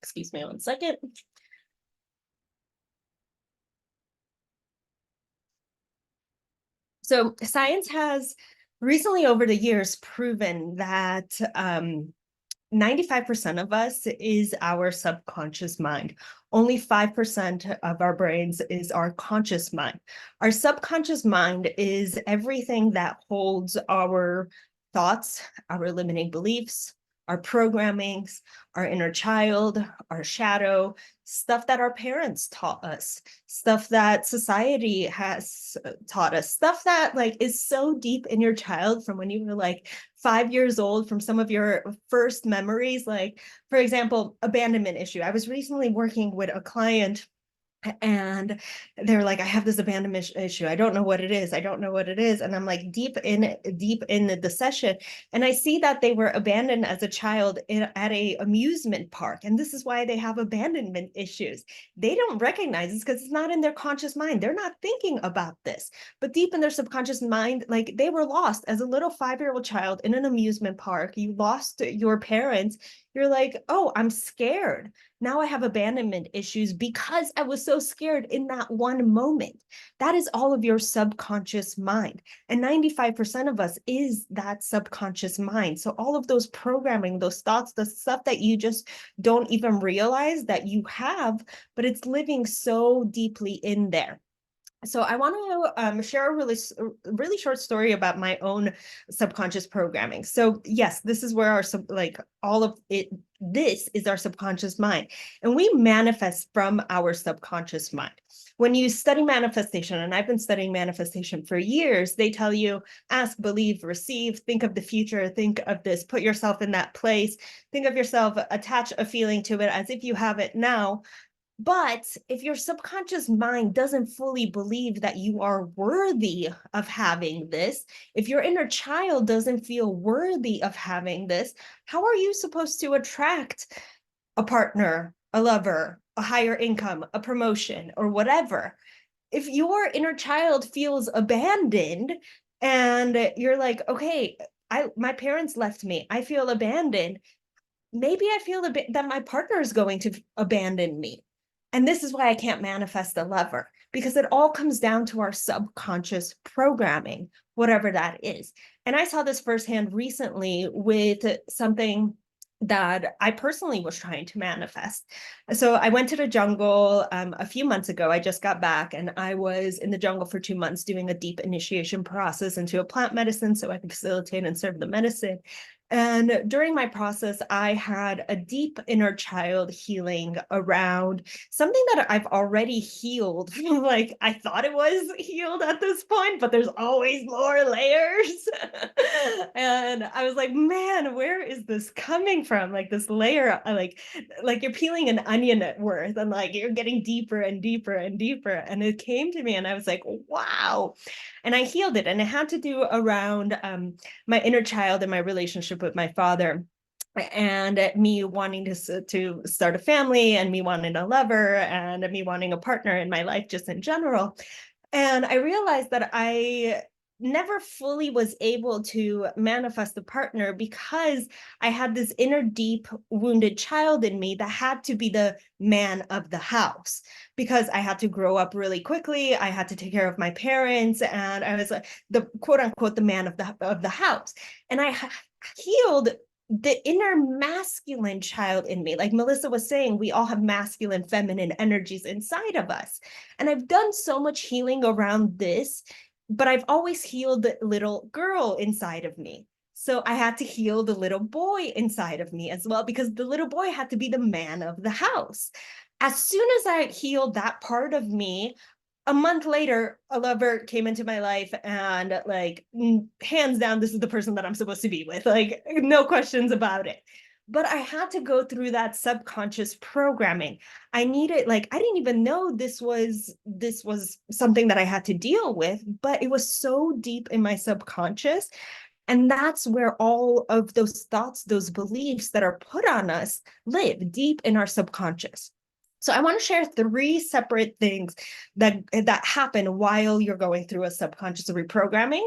Excuse me 1 second. So science has recently over the years proven that 95% of us is our subconscious mind. Only 5% of our brains is our conscious mind. Our subconscious mind is everything that holds our thoughts, our limiting beliefs, our programmings, our inner child, our shadow, stuff that our parents taught us, stuff that society has taught us, stuff that like is so deep in your child from when you were like 5 years old, from some of your first memories. Like, for example, abandonment issue. I was recently working with a client and they're like, I have this abandonment issue. I don't know what it is. I don't know what it is. And I'm like deep in the session. And I see that they were abandoned as a child at a amusement park. And this is why they have abandonment issues. They don't recognize this because it's not in their conscious mind. They're not thinking about this. But deep in their subconscious mind, like they were lost as a little 5-year-old child in an amusement park. You lost your parents. You're like, oh, I'm scared. Now I have abandonment issues because I was so scared in that one moment. That is all of your subconscious mind. And 95% of us is that subconscious mind. So all of those programming, those thoughts, the stuff that you just don't even realize that you have, but it's living so deeply in there. So I want to share a really short story about my own subconscious programming. So yes, this is where all of it, this is our subconscious mind, and we manifest from our subconscious mind. When you study manifestation, and I've been studying manifestation for years, they tell you ask, believe, receive, think of the future, think of this, put yourself in that place, think of yourself, attach a feeling to it as if you have it now. But if your subconscious mind doesn't fully believe that you are worthy of having this, if your inner child doesn't feel worthy of having this, how are you supposed to attract a partner, a lover, a higher income, a promotion, or whatever? If your inner child feels abandoned and you're like, okay, my parents left me, I feel abandoned. Maybe I feel that my partner is going to abandon me. And this is why I can't manifest a lover, because it all comes down to our subconscious programming, whatever that is. And I saw this firsthand recently with something that I personally was trying to manifest. So I went to the jungle a few months ago. I just got back, and I was in the jungle for 2 months doing a deep initiation process into a plant medicine so I could facilitate and serve the medicine. And during my process, I had a deep inner child healing around something that I've already healed. Like I thought it was healed at this point, but there's always more layers. And I was like, man, where is this coming from? Like this layer, like you're peeling an onion at worth, and like you're getting deeper and deeper and deeper. And it came to me, and I was like, wow. And I healed it. And it had to do around my inner child and my relationship with my father, and me wanting to start a family, and me wanting a lover, and me wanting a partner in my life just in general. And I realized that I never fully was able to manifest a partner because I had this inner deep wounded child in me that had to be the man of the house, because I had to grow up really quickly. I had to take care of my parents, and I was the quote unquote the man of the house. And I healed the inner masculine child in me. Like Melissa was saying, we all have masculine, feminine energies inside of us. And I've done so much healing around this, but I've always healed the little girl inside of me. So I had to heal the little boy inside of me as well, because the little boy had to be the man of the house. As soon as I healed that part of me, a month later, a lover came into my life, and like hands down, this is the person that I'm supposed to be with, like no questions about it. But I had to go through that subconscious programming. I needed, like, I didn't even know this was something that I had to deal with, but it was so deep in my subconscious. And that's where all of those thoughts, those beliefs that are put on us live deep in our subconscious. So I want to share 3 separate things that happen while you're going through a subconscious reprogramming.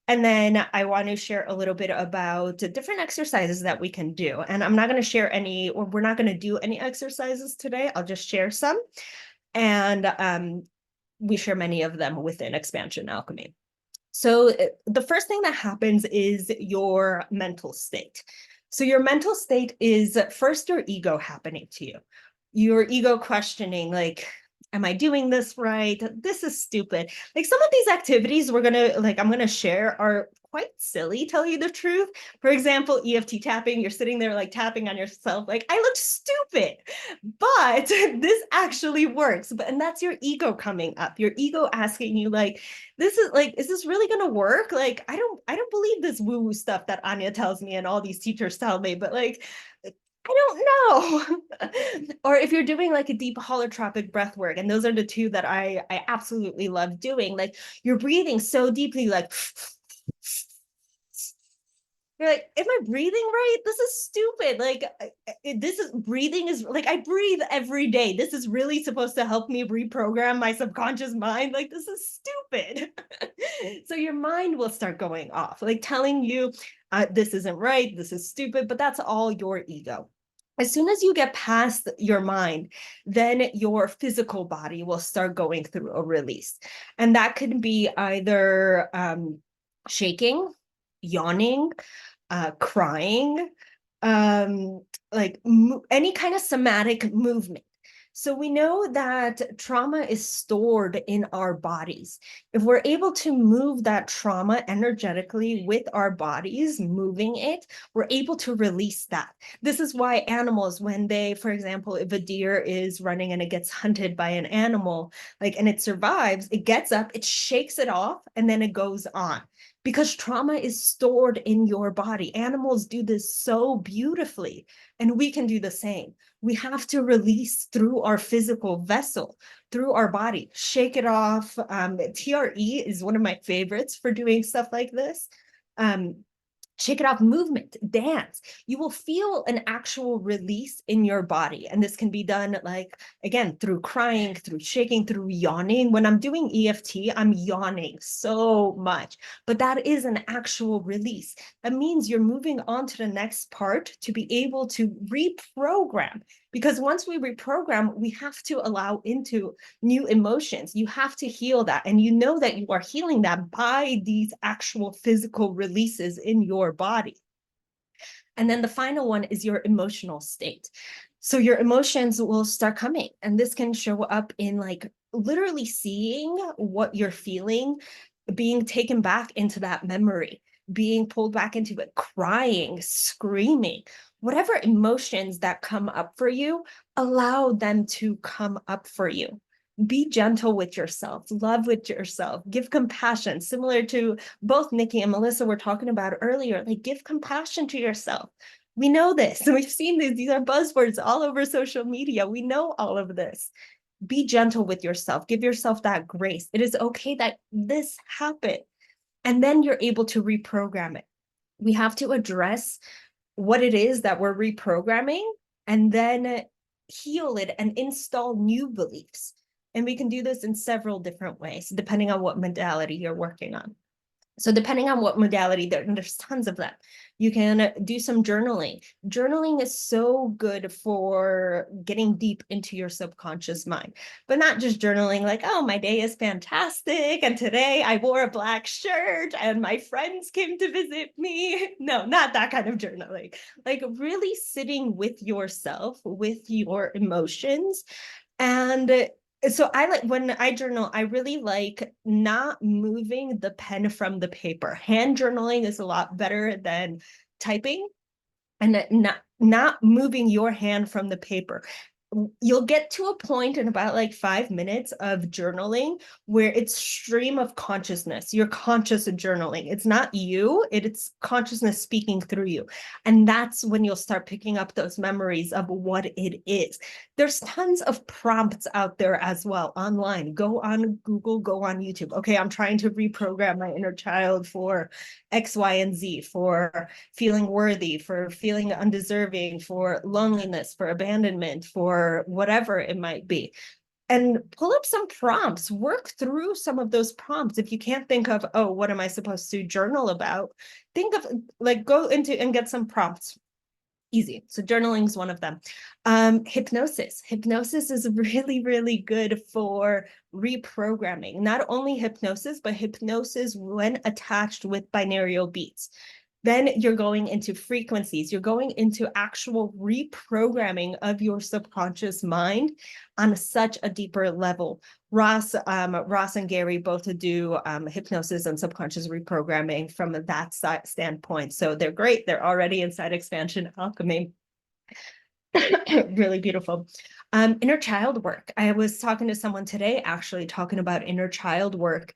And then I want to share a little bit about different exercises that we can do. And I'm not going to share any, or we're not going to do any exercises today. I'll just share some. And we share many of them within Xpansion Alchemy. So the first thing that happens is your mental state. So your mental state is first your ego happening to you. Your ego questioning, like, am I doing this right? This is stupid. Like some of these activities I'm gonna share are quite silly, tell you the truth. For example, EFT tapping, you're sitting there like tapping on yourself, like I look stupid, but this actually works. And that's your ego coming up, your ego asking you like, is this really gonna work? Like, I don't believe this woo-woo stuff that Ania tells me and all these teachers tell me, but like, I don't know. Or if you're doing like a deep holotropic breath work, and those are the 2 that I absolutely love doing, like you're breathing so deeply, like you're like, am I breathing right? This is stupid. Like breathing is like, I breathe every day. This is really supposed to help me reprogram my subconscious mind. Like, this is stupid. So your mind will start going off, like telling you, this isn't right, this is stupid, but that's all your ego. As soon as you get past your mind, then your physical body will start going through a release. And that could be either shaking, yawning, crying, any kind of somatic movement. So we know that trauma is stored in our bodies. If we're able to move that trauma energetically with our bodies, moving it, we're able to release that. This is why animals, when they, for example, if a deer is running and it gets hunted by an animal, like, and it survives, it gets up, it shakes it off, and then it goes on. Because trauma is stored in your body. Animals do this so beautifully, and we can do the same. We have to release through our physical vessel, through our body, shake it off. TRE is one of my favorites for doing stuff like this. Shake it off, movement, dance. You will feel an actual release in your body. And this can be done, like, again, through crying, through shaking, through yawning. When I'm doing EFT, I'm yawning so much, but that is an actual release. That means you're moving on to the next part to be able to reprogram. Because once we reprogram, we have to allow into new emotions. You have to heal that. And you know that you are healing that by these actual physical releases in your body. And then the final one is your emotional state. So your emotions will start coming. And this can show up in, like, literally seeing what you're feeling, being taken back into that memory, being pulled back into it, crying, screaming. Whatever emotions that come up for you, allow them to come up for you. Be gentle with yourself, love with yourself, give compassion, similar to both Nikki and Melissa were talking about earlier, like, give compassion to yourself. We know this, we've seen these are buzzwords all over social media. We know all of this. Be gentle with yourself, give yourself that grace. It is okay that this happened. And then you're able to reprogram it. We have to address what it is that we're reprogramming, and then heal it and install new beliefs. And we can do this in several different ways, depending on what modality you're working on. So depending on what modality, there's tons of them. You can do some journaling. Journaling is so good for getting deep into your subconscious mind, but not just journaling like, oh, my day is fantastic, and today I wore a black shirt and my friends came to visit me. No, not that kind of journaling. Like, really sitting with yourself, with your emotions. And so I like, when I journal, I really like not moving the pen from the paper. Hand journaling is a lot better than typing, and not moving your hand from the paper. You'll get to a point in about like 5 minutes of journaling where it's stream of consciousness. You're conscious of journaling. It's not you, it's consciousness speaking through you. And that's when you'll start picking up those memories of what it is. There's tons of prompts out there as well online. Go on Google, go on YouTube. Okay, I'm trying to reprogram my inner child for X, Y, and Z, for feeling worthy, for feeling undeserving, for loneliness, for abandonment, for whatever it might be. And pull up some prompts, work through some of those prompts. If you can't think of, oh, what am I supposed to journal about? Think of, like, go into and get some prompts. Easy. So journaling is one of them. Hypnosis. Hypnosis is really, really good for reprogramming. Not only hypnosis, but hypnosis when attached with binaural beats. Then you're going into frequencies. You're going into actual reprogramming of your subconscious mind on such a deeper level. Ross and Gary both do hypnosis and subconscious reprogramming from that standpoint. So they're great. They're already inside Xpansion Alchemy. Really beautiful. Inner child work. I was talking to someone today, actually talking about inner child work.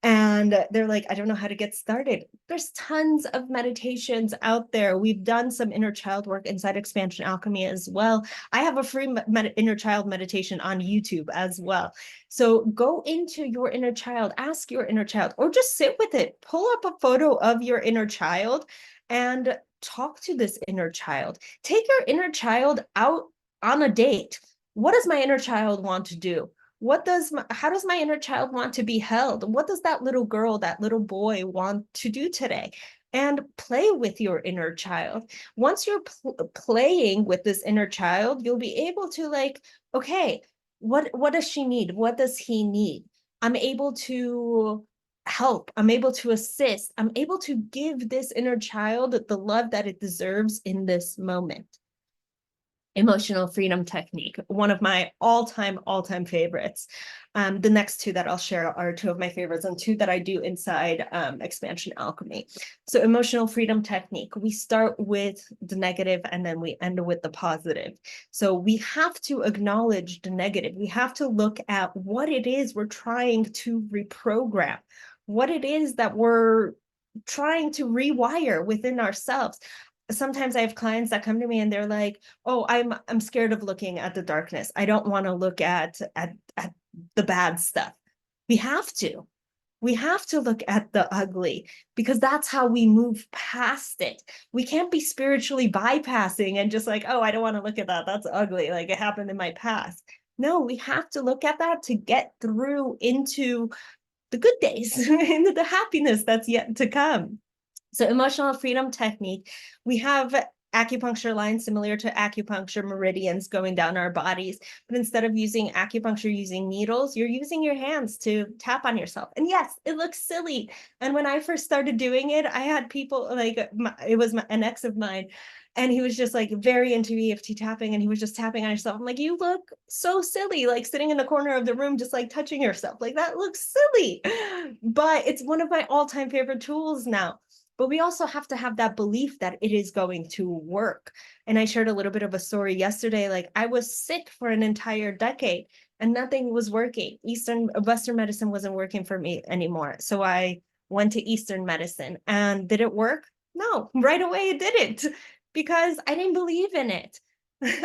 And they're like, I don't know how to get started. There's tons of meditations out there. We've done some inner child work inside Xpansion Alchemy as well. I have a free inner child meditation on YouTube as well. So go into your inner child, ask your inner child, or just sit with it. Pull up a photo of your inner child and talk to this inner child. Take your inner child out on a date. What does my inner child want to do? How does my inner child want to be held? What does that little girl, that little boy want to do today? And play with your inner child. Once you're playing with this inner child, you'll be able to, like, okay, what does she need? What does he need? I'm able to help. I'm able to assist. I'm able to give this inner child the love that it deserves in this moment. Emotional freedom technique, one of my all-time favorites. The next two that I'll share are two of my favorites and two that I do inside Xpansion Alchemy. So emotional freedom technique, we start with the negative and then we end with the positive. So we have to acknowledge the negative. We have to look at what it is we're trying to reprogram, what it is that we're trying to rewire within ourselves. Sometimes I have clients that come to me and they're like, oh, I'm scared of looking at the darkness. I don't want to look at the bad stuff. We have to look at the ugly, because that's how we move past it. We can't be spiritually bypassing and just like, oh, I don't want to look at that. That's ugly. Like it happened in my past. No, we have to look at that to get through into the good days, into the happiness that's yet to come. So emotional freedom technique, we have acupuncture lines similar to acupuncture meridians going down our bodies, but instead of using acupuncture using needles, you're using your hands to tap on yourself. And yes, it looks silly. And when I first started doing it, I had people like, it was an ex of mine, and he was just like very into EFT tapping, and he was just tapping on yourself. I'm like, you look so silly, like sitting in the corner of the room, just like touching yourself. Like that looks silly, but it's one of my all-time favorite tools now. But we also have to have that belief that it is going to work. And I shared a little bit of a story yesterday. Like I was sick for an entire decade and nothing was working. Western medicine wasn't working for me anymore. So I went to Eastern medicine. And did it work? No, right away it didn't, because I didn't believe in it.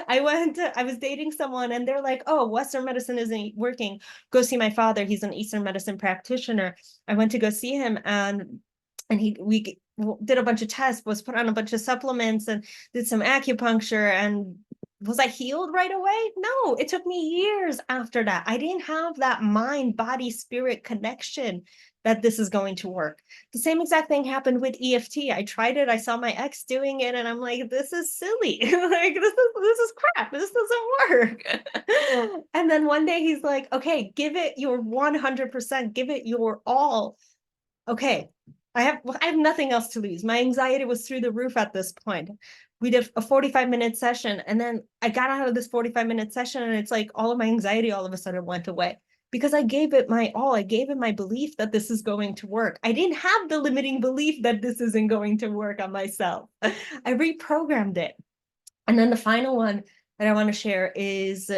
I was dating someone and they're like, oh, Western medicine isn't working. Go see my father. He's an Eastern medicine practitioner. I went to go see him, and we did a bunch of tests, was put on a bunch of supplements and did some acupuncture. And was I healed right away? No, it took me years after that. I didn't have that mind, body, spirit connection that this is going to work. The same exact thing happened with EFT. I tried it. I saw my ex doing it and I'm like, this is silly. Like this is crap. This doesn't work. And then one day he's like, okay, give it your 100%, give it your all. Okay. I have nothing else to lose. My anxiety was through the roof at this point. We did a 45-minute session, and then I got out of this 45-minute session, and it's like all of my anxiety all of a sudden went away because I gave it my all. I gave it my belief that this is going to work. I didn't have the limiting belief that this isn't going to work on myself. I reprogrammed it. And then the final one that I want to share is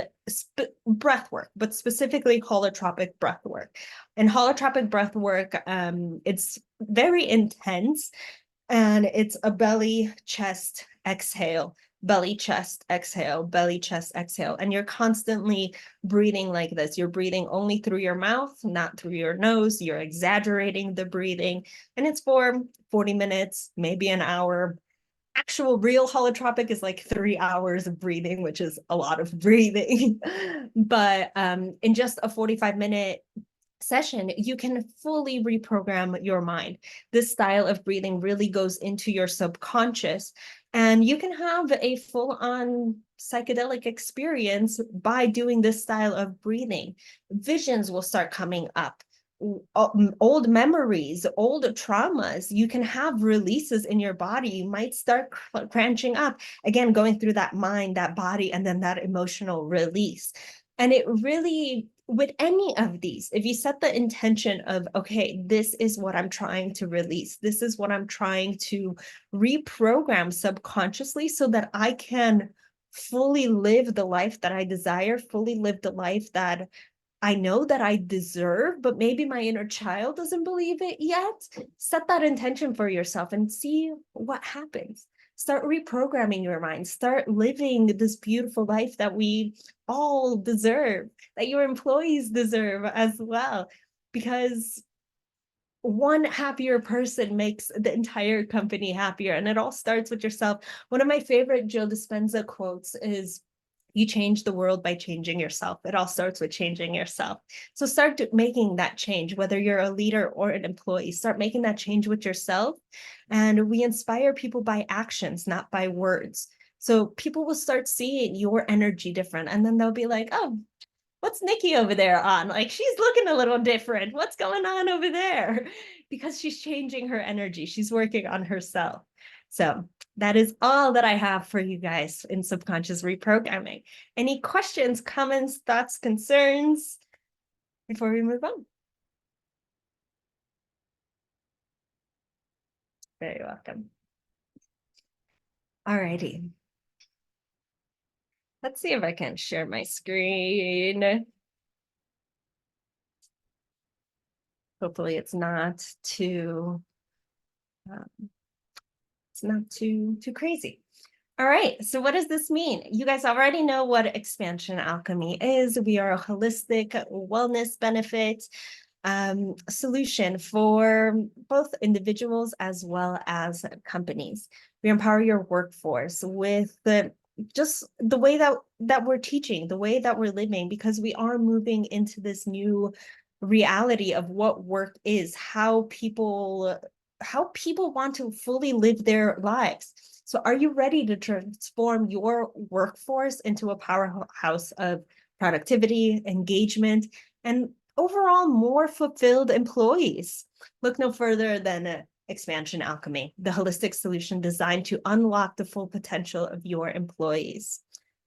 breath work, but specifically holotropic breath work. And holotropic breath work, it's very intense, and it's a belly, chest, exhale, belly, chest, exhale, belly, chest, exhale. And you're constantly breathing like this. You're breathing only through your mouth, not through your nose. You're exaggerating the breathing. And it's for 40 minutes, maybe an hour. Actual real holotropic is like 3 hours of breathing, which is a lot of breathing. But in just a 45-minute session, you can fully reprogram your mind. This style of breathing really goes into your subconscious, and you can have a full-on psychedelic experience by doing this style of breathing. Visions will start coming up. Old memories, old traumas, you can have releases in your body. You might start crunching up, again, going through that mind, that body, and then that emotional release. And it really, with any of these, if you set the intention of, okay, this is what I'm trying to release, this is what I'm trying to reprogram subconsciously so that I can fully live the life that I desire, fully live the life that I know that I deserve, but maybe my inner child doesn't believe it yet. Set that intention for yourself and see what happens. Start reprogramming your mind. Start living this beautiful life that we all deserve, that your employees deserve as well. Because one happier person makes the entire company happier. And it all starts with yourself. One of my favorite Joe Dispenza quotes is, you change the world by changing yourself. It all starts with changing yourself. So start making that change, whether you're a leader or an employee. Start making that change with yourself. And we inspire people by actions, not by words. So people will start seeing your energy different. And then they'll be like, oh, what's Nikki over there on? Like, she's looking a little different. What's going on over there? Because she's changing her energy. She's working on herself. So That is all that I have for you guys in subconscious reprogramming. Any questions, comments, thoughts, concerns before we move on? Very welcome. All righty. Let's see if I can share my screen. Hopefully it's not too crazy. All right, so what does this mean? You guys already know what Xpansion Alchemy is. We are a holistic wellness benefit solution for both individuals as well as companies. We empower your workforce with just the way that we're teaching, the way that we're living, because we are moving into this new reality of what work is, how people want to fully live their lives. So are you ready to transform your workforce into a powerhouse of productivity, engagement, and overall more fulfilled employees? Look no further than Xpansion Alchemy, the holistic solution designed to unlock the full potential of your employees.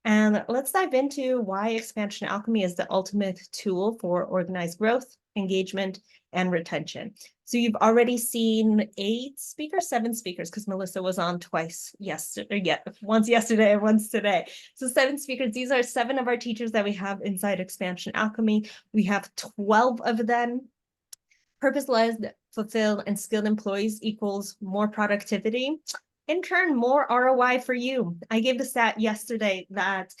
And let's dive into why Xpansion Alchemy is the ultimate tool for organized growth, engagement, and retention. So you've already seen 7 speakers, because Melissa was on twice yesterday, once yesterday and once today. So 7 speakers. These are 7 of our teachers that we have inside Xpansion Alchemy. We have 12 of them. Purpose-led, fulfilled, and skilled employees equals more productivity. In turn, more ROI for you. I gave the stat yesterday that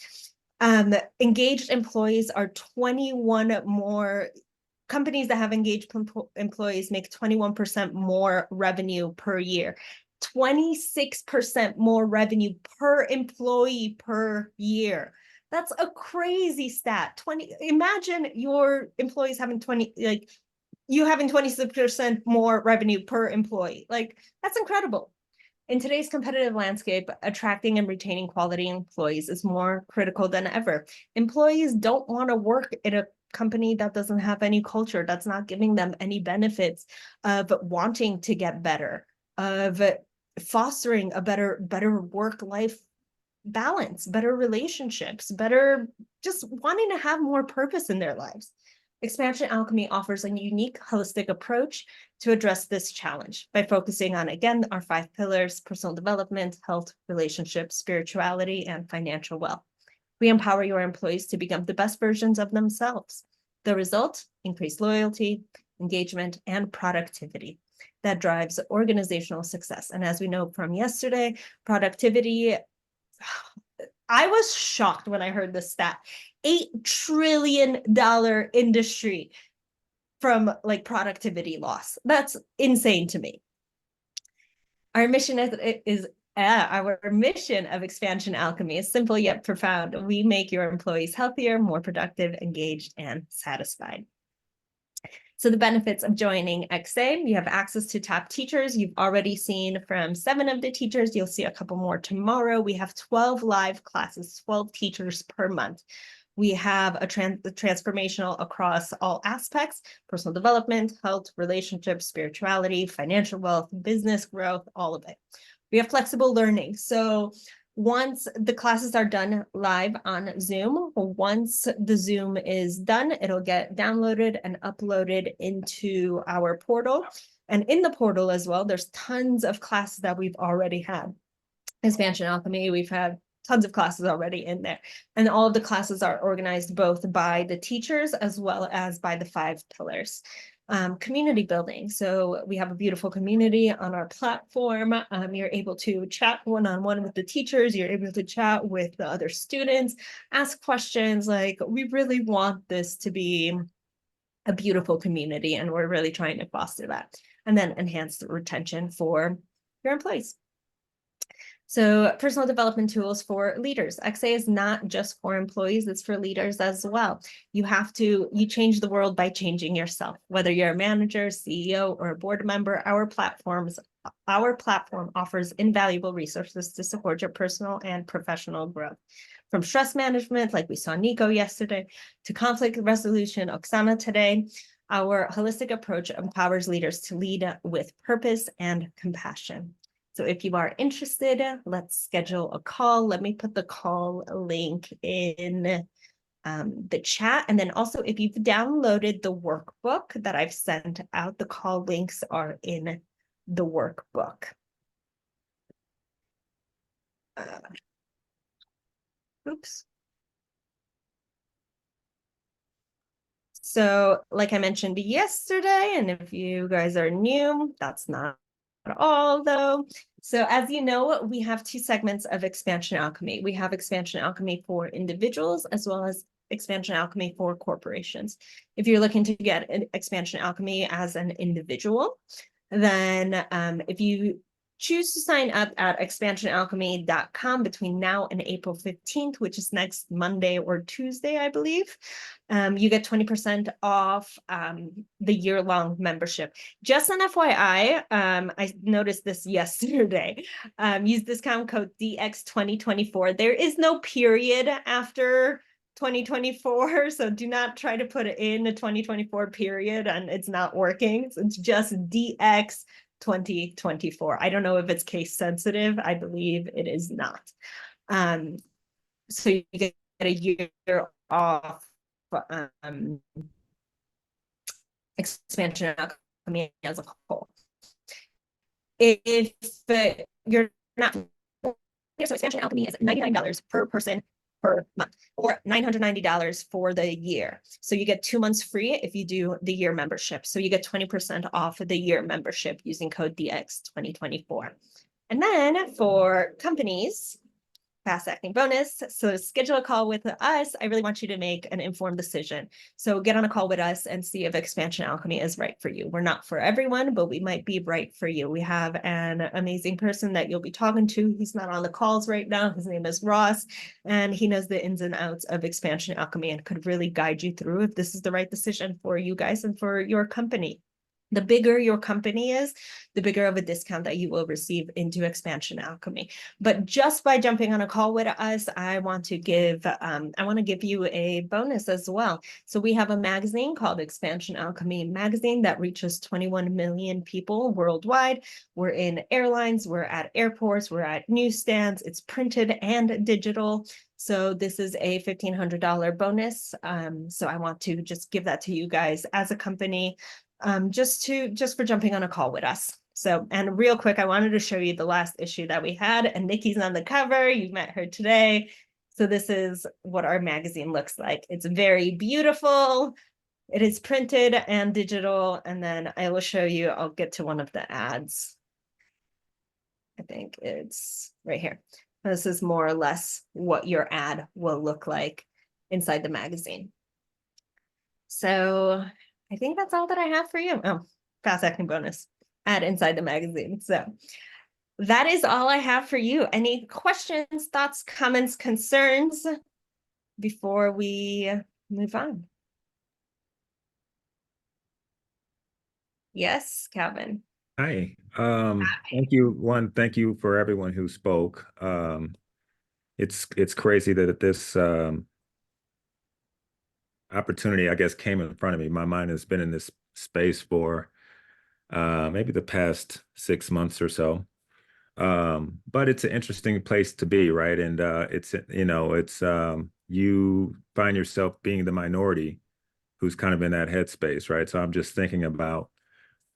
engaged employees are 21 more. Companies that have engaged employees make 21% more revenue per year, 26% more revenue per employee per year. That's a crazy stat. Imagine your employees having 26% more revenue per employee. Like, that's incredible. In today's competitive landscape, attracting and retaining quality employees is more critical than ever. Employees don't want to work in a company that doesn't have any culture, that's not giving them any benefits of wanting to get better, of fostering a better work-life balance, better relationships, better just wanting to have more purpose in their lives. Xpansion Alchemy offers a unique holistic approach to address this challenge by focusing on, again, our 5 pillars: personal development, health, relationships, spirituality, and financial wealth. We empower your employees to become the best versions of themselves. The result: increased loyalty, engagement, and productivity that drives organizational success. And as we know from yesterday, productivity, I was shocked when I heard this stat. $8 trillion industry from productivity loss. That's insane to me. Our mission our mission of Xpansion Alchemy is simple yet profound. We make your employees healthier, more productive, engaged, and satisfied. So the benefits of joining XA: you have access to top teachers. You've already seen from 7 of the teachers. You'll see a couple more tomorrow. We have 12 live classes, 12 teachers per month. We have a transformational across all aspects: personal development, health, relationships, spirituality, financial wealth, business growth, all of it. We have flexible learning. So once the classes are done live on Zoom, once the Zoom is done, it'll get downloaded and uploaded into our portal. And in the portal as well, there's tons of classes that we've already had. Xpansion Alchemy, we've had tons of classes already in there. And all of the classes are organized both by the teachers as well as by the 5 pillars. Community building. So we have a beautiful community on our platform. You're able to chat one-on-one with the teachers. You're able to chat with the other students, ask questions. We really want this to be a beautiful community, and we're really trying to foster that. And then enhance the retention for your employees. So personal development tools for leaders. XA is not just for employees, it's for leaders as well. You change the world by changing yourself. Whether you're a manager, CEO, or a board member, our platform offers invaluable resources to support your personal and professional growth. From stress management, like we saw Nico yesterday, to conflict resolution, Oksana today, our holistic approach empowers leaders to lead with purpose and compassion. So if you are interested, let's schedule a call. Let me put the call link in the chat. And then also, if you've downloaded the workbook that I've sent out, the call links are in the workbook. Oops. So like I mentioned yesterday, and if you guys are new, that's not at all though. So as you know, we have two segments of Xpansion Alchemy. We have Xpansion Alchemy for individuals as well as Xpansion Alchemy for corporations. If you're looking to get an Xpansion Alchemy as an individual, then if you choose to sign up at xpansionalchemy.com between now and April 15th, which is next Monday or Tuesday, I believe, you get 20% off the year-long membership. Just an FYI, I noticed this yesterday. Use discount code DX2024. There is no period after 2024, so do not try to put it in a 2024 period and it's not working. So it's just DX 2024. I don't know if it's case sensitive. I believe it is not. So you get a year off Xpansion Alchemy as a whole. If you're not, so Xpansion Alchemy is $99 per person per month, or $990 for the year. So you get 2 months free if you do the year membership. So you get 20% off of the year membership using code DX2024. And then for companies, fast acting bonus. So schedule a call with us. I really want you to make an informed decision. So get on a call with us and see if Xpansion Alchemy is right for you. We're not for everyone, but we might be right for you. We have an amazing person that you'll be talking to. He's not on the calls right now. His name is Ross, and he knows the ins and outs of Xpansion Alchemy and could really guide you through if this is the right decision for you guys and for your company. The bigger your company is, the bigger of a discount that you will receive into Xpansion Alchemy. But just by jumping on a call with us, I want to give you a bonus as well. So we have a magazine called Xpansion Alchemy Magazine that reaches 21 million people worldwide. We're in airlines, we're at airports, we're at newsstands. It's printed and digital. So this is a $1,500 bonus. So I want to just give that to you guys as a company. Just for jumping on a call with us. So, and real quick, I wanted to show you the last issue that we had, and Nikki's on the cover. You met her today. So this is what our magazine looks like. It's very beautiful. It is printed and digital. And then I will show you, I'll get to one of the ads. I think it's right here. This is more or less what your ad will look like inside the magazine. So I think that's all that I have for you. Oh, fast acting bonus, add inside the magazine. So that is all I have for you. Any questions, thoughts, comments, concerns before we move on? Yes, Calvin. Hi. Thank you. Thank you for everyone who spoke. It's crazy that this opportunity, I guess, came in front of me. My mind has been in this space for maybe the past 6 months or so. But it's an interesting place to be, right? And it's you find yourself being the minority who's kind of in that headspace, right? So I'm just thinking about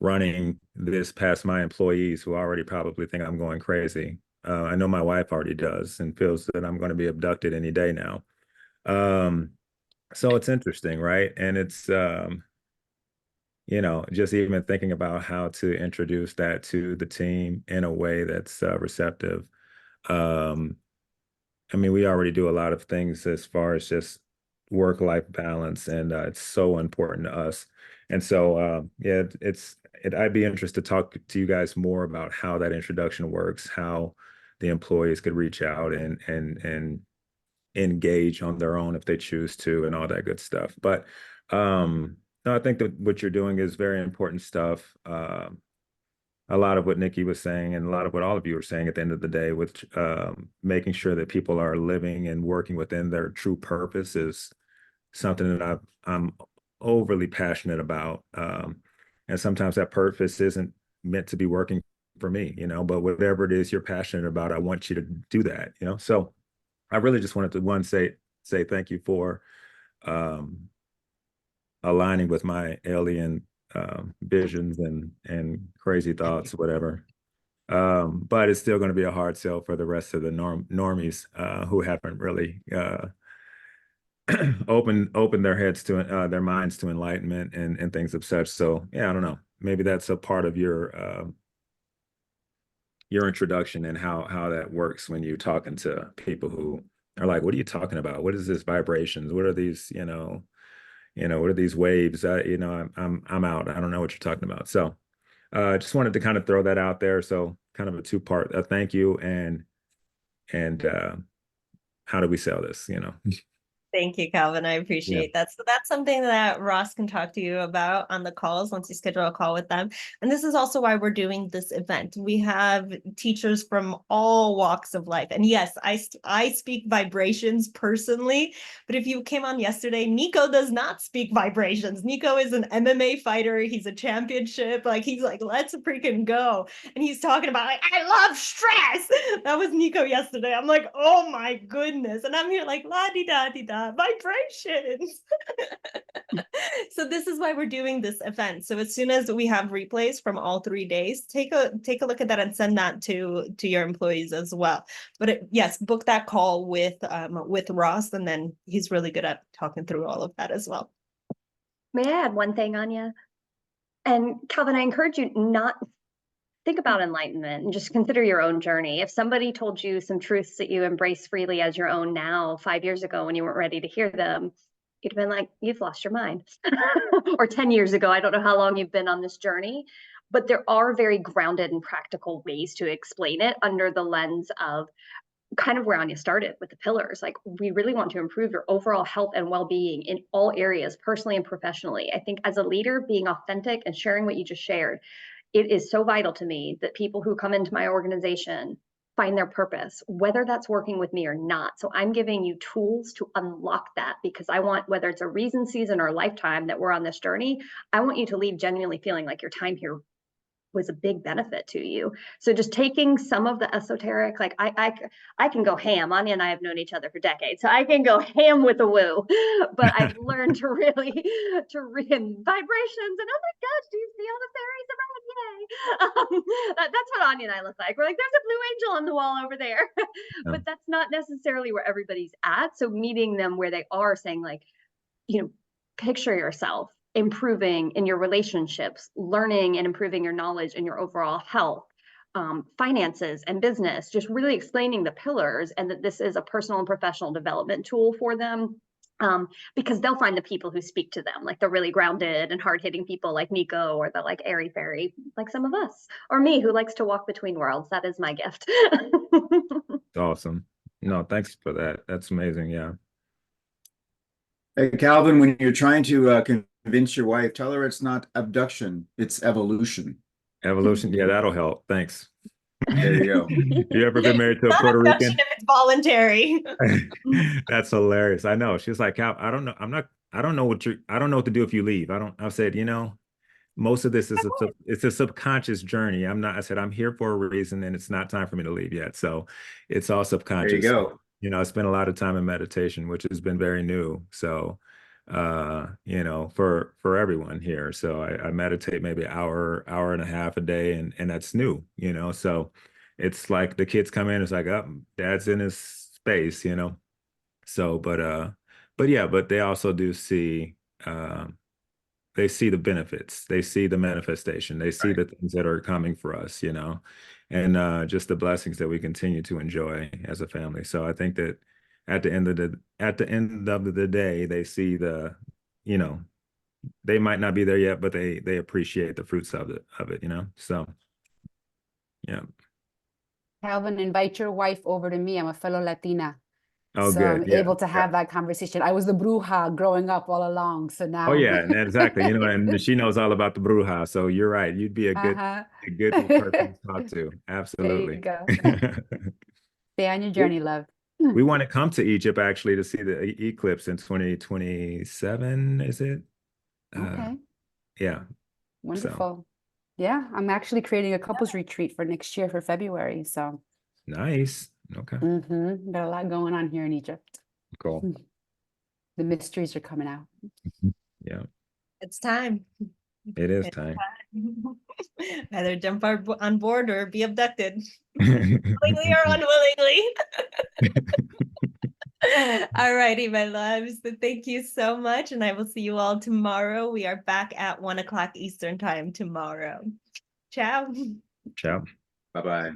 running this past my employees who already probably think I'm going crazy. I know my wife already does and feels that I'm going to be abducted any day now. So it's interesting, right? And it's, just even thinking about how to introduce that to the team in a way that's receptive. I mean, we already do a lot of things as far as just work-life balance, and it's so important to us. And so, yeah, I'd be interested to talk to you guys more about how that introduction works, how the employees could reach out and engage on their own if they choose to, and all that good stuff. But no, I think that what you're doing is very important stuff. A lot of what Nikki was saying and a lot of what all of you are saying at the end of the day, with making sure that people are living and working within their true purpose, is something that I'm overly passionate about. And sometimes that purpose isn't meant to be working for me, but whatever it is you're passionate about, I want you to do that, So I really just wanted to say thank you for aligning with my alien visions and crazy thoughts, whatever. But it's still going to be a hard sell for the rest of the normies who haven't really opened their heads to their minds to enlightenment and things of such. So yeah, I don't know. Maybe that's a part of your introduction and how that works when you're talking to people who are like, what are you talking about? What is this vibrations? What are these, what are these waves? I'm out. I don't know what you're talking about. So just wanted to kind of throw that out there. So kind of a two-part thank you and how do we sell this, Thank you, Calvin. I appreciate that. So that's something that Ross can talk to you about on the calls once you schedule a call with them. And this is also why we're doing this event. We have teachers from all walks of life. And yes, I speak vibrations personally, but if you came on yesterday, Nico does not speak vibrations. Nico is an MMA fighter. He's a championship. He's like, let's freaking go. And he's talking about I love stress. That was Nico yesterday. I'm like, oh my goodness. And I'm here like, la-di-da-di-da. Vibrations. So this is why we're doing this event. So as soon as we have replays from all 3 days, take a look at that and send that to your employees as well. But yes, book that call with Ross, and then he's really good at talking through all of that as well. May I add one thing, Ania? And Calvin, I encourage you not think about enlightenment and just consider your own journey. If somebody told you some truths that you embrace freely as your own now, 5 years ago when you weren't ready to hear them, you'd have been like, you've lost your mind. Or 10 years ago, I don't know how long you've been on this journey, but there are very grounded and practical ways to explain it under the lens of kind of where Ania started with the pillars. Like, we really want to improve your overall health and well-being in all areas, personally and professionally. I think as a leader, being authentic and sharing what you just shared, it is so vital to me that people who come into my organization find their purpose, whether that's working with me or not. So I'm giving you tools to unlock that, because I want, whether it's a reason, season, or lifetime that we're on this journey, I want you to leave genuinely feeling like your time here was a big benefit to you. So just taking some of the esoteric, like I can go ham. Ania and I have known each other for decades, so I can go ham with the woo. But I've learned to really vibrations, and oh my gosh, do you see all the fairies around? Yay! That's what Ania and I look like. We're like, there's a blue angel on the wall over there. But that's not necessarily where everybody's at. So meeting them where they are, saying like, picture yourself improving in your relationships, learning and improving your knowledge and your overall health, finances and business, just really explaining the pillars, and that this is a personal and professional development tool for them. Because they'll find the people who speak to them, like the really grounded and hard-hitting people like Nico, or the like airy fairy, like some of us, or me, who likes to walk between worlds. That is my gift. Awesome. No, thanks for that. That's amazing. Yeah. Hey, Calvin, when you're trying to convince your wife, tell her it's not abduction, it's evolution. Evolution. Yeah, that'll help. Thanks. There you go. You ever been married to a Not Puerto abduction Rican? if it's voluntary. That's hilarious. I know. She's like, Cal, I don't know. I don't know what to do if you leave. I said, most of this is it's a subconscious journey. I said, I'm here for a reason, and it's not time for me to leave yet. So it's all subconscious. There you go. I spent a lot of time in meditation, which has been very new. So, for everyone here. So I meditate maybe an hour and a half a day, and that's new, so it's like the kids come in, it's like, oh, dad's in his space, so, but they also do see, they see the benefits, they see the manifestation, they see the things that are coming for us, and just the blessings that we continue to enjoy as a family. So I think that at the end of the day, they see they might not be there yet, but they appreciate the fruits of it, so yeah. Calvin, invite your wife over to me. I'm a fellow Latina. Oh, so good. I'm able to have that conversation. I was the bruja growing up all along. So now. Oh yeah, exactly. And she knows all about the bruja. So you're right. You'd be a good person to talk to. Absolutely. There you go. Stay on your journey, love. We want to come to Egypt actually to see the eclipse in 2027, is it? Okay. Yeah. Wonderful. Yeah, I'm actually creating a couples retreat for next year for February. So Nice. Okay. got a lot going on here in Egypt. Cool. The mysteries are coming out. Yeah, It's time. it is time. Either jump on board or be abducted, willingly or unwillingly. All righty, my loves. So thank you so much, and I will see you all tomorrow. We are back at 1 o'clock Eastern time tomorrow. Ciao. Ciao. Bye-bye.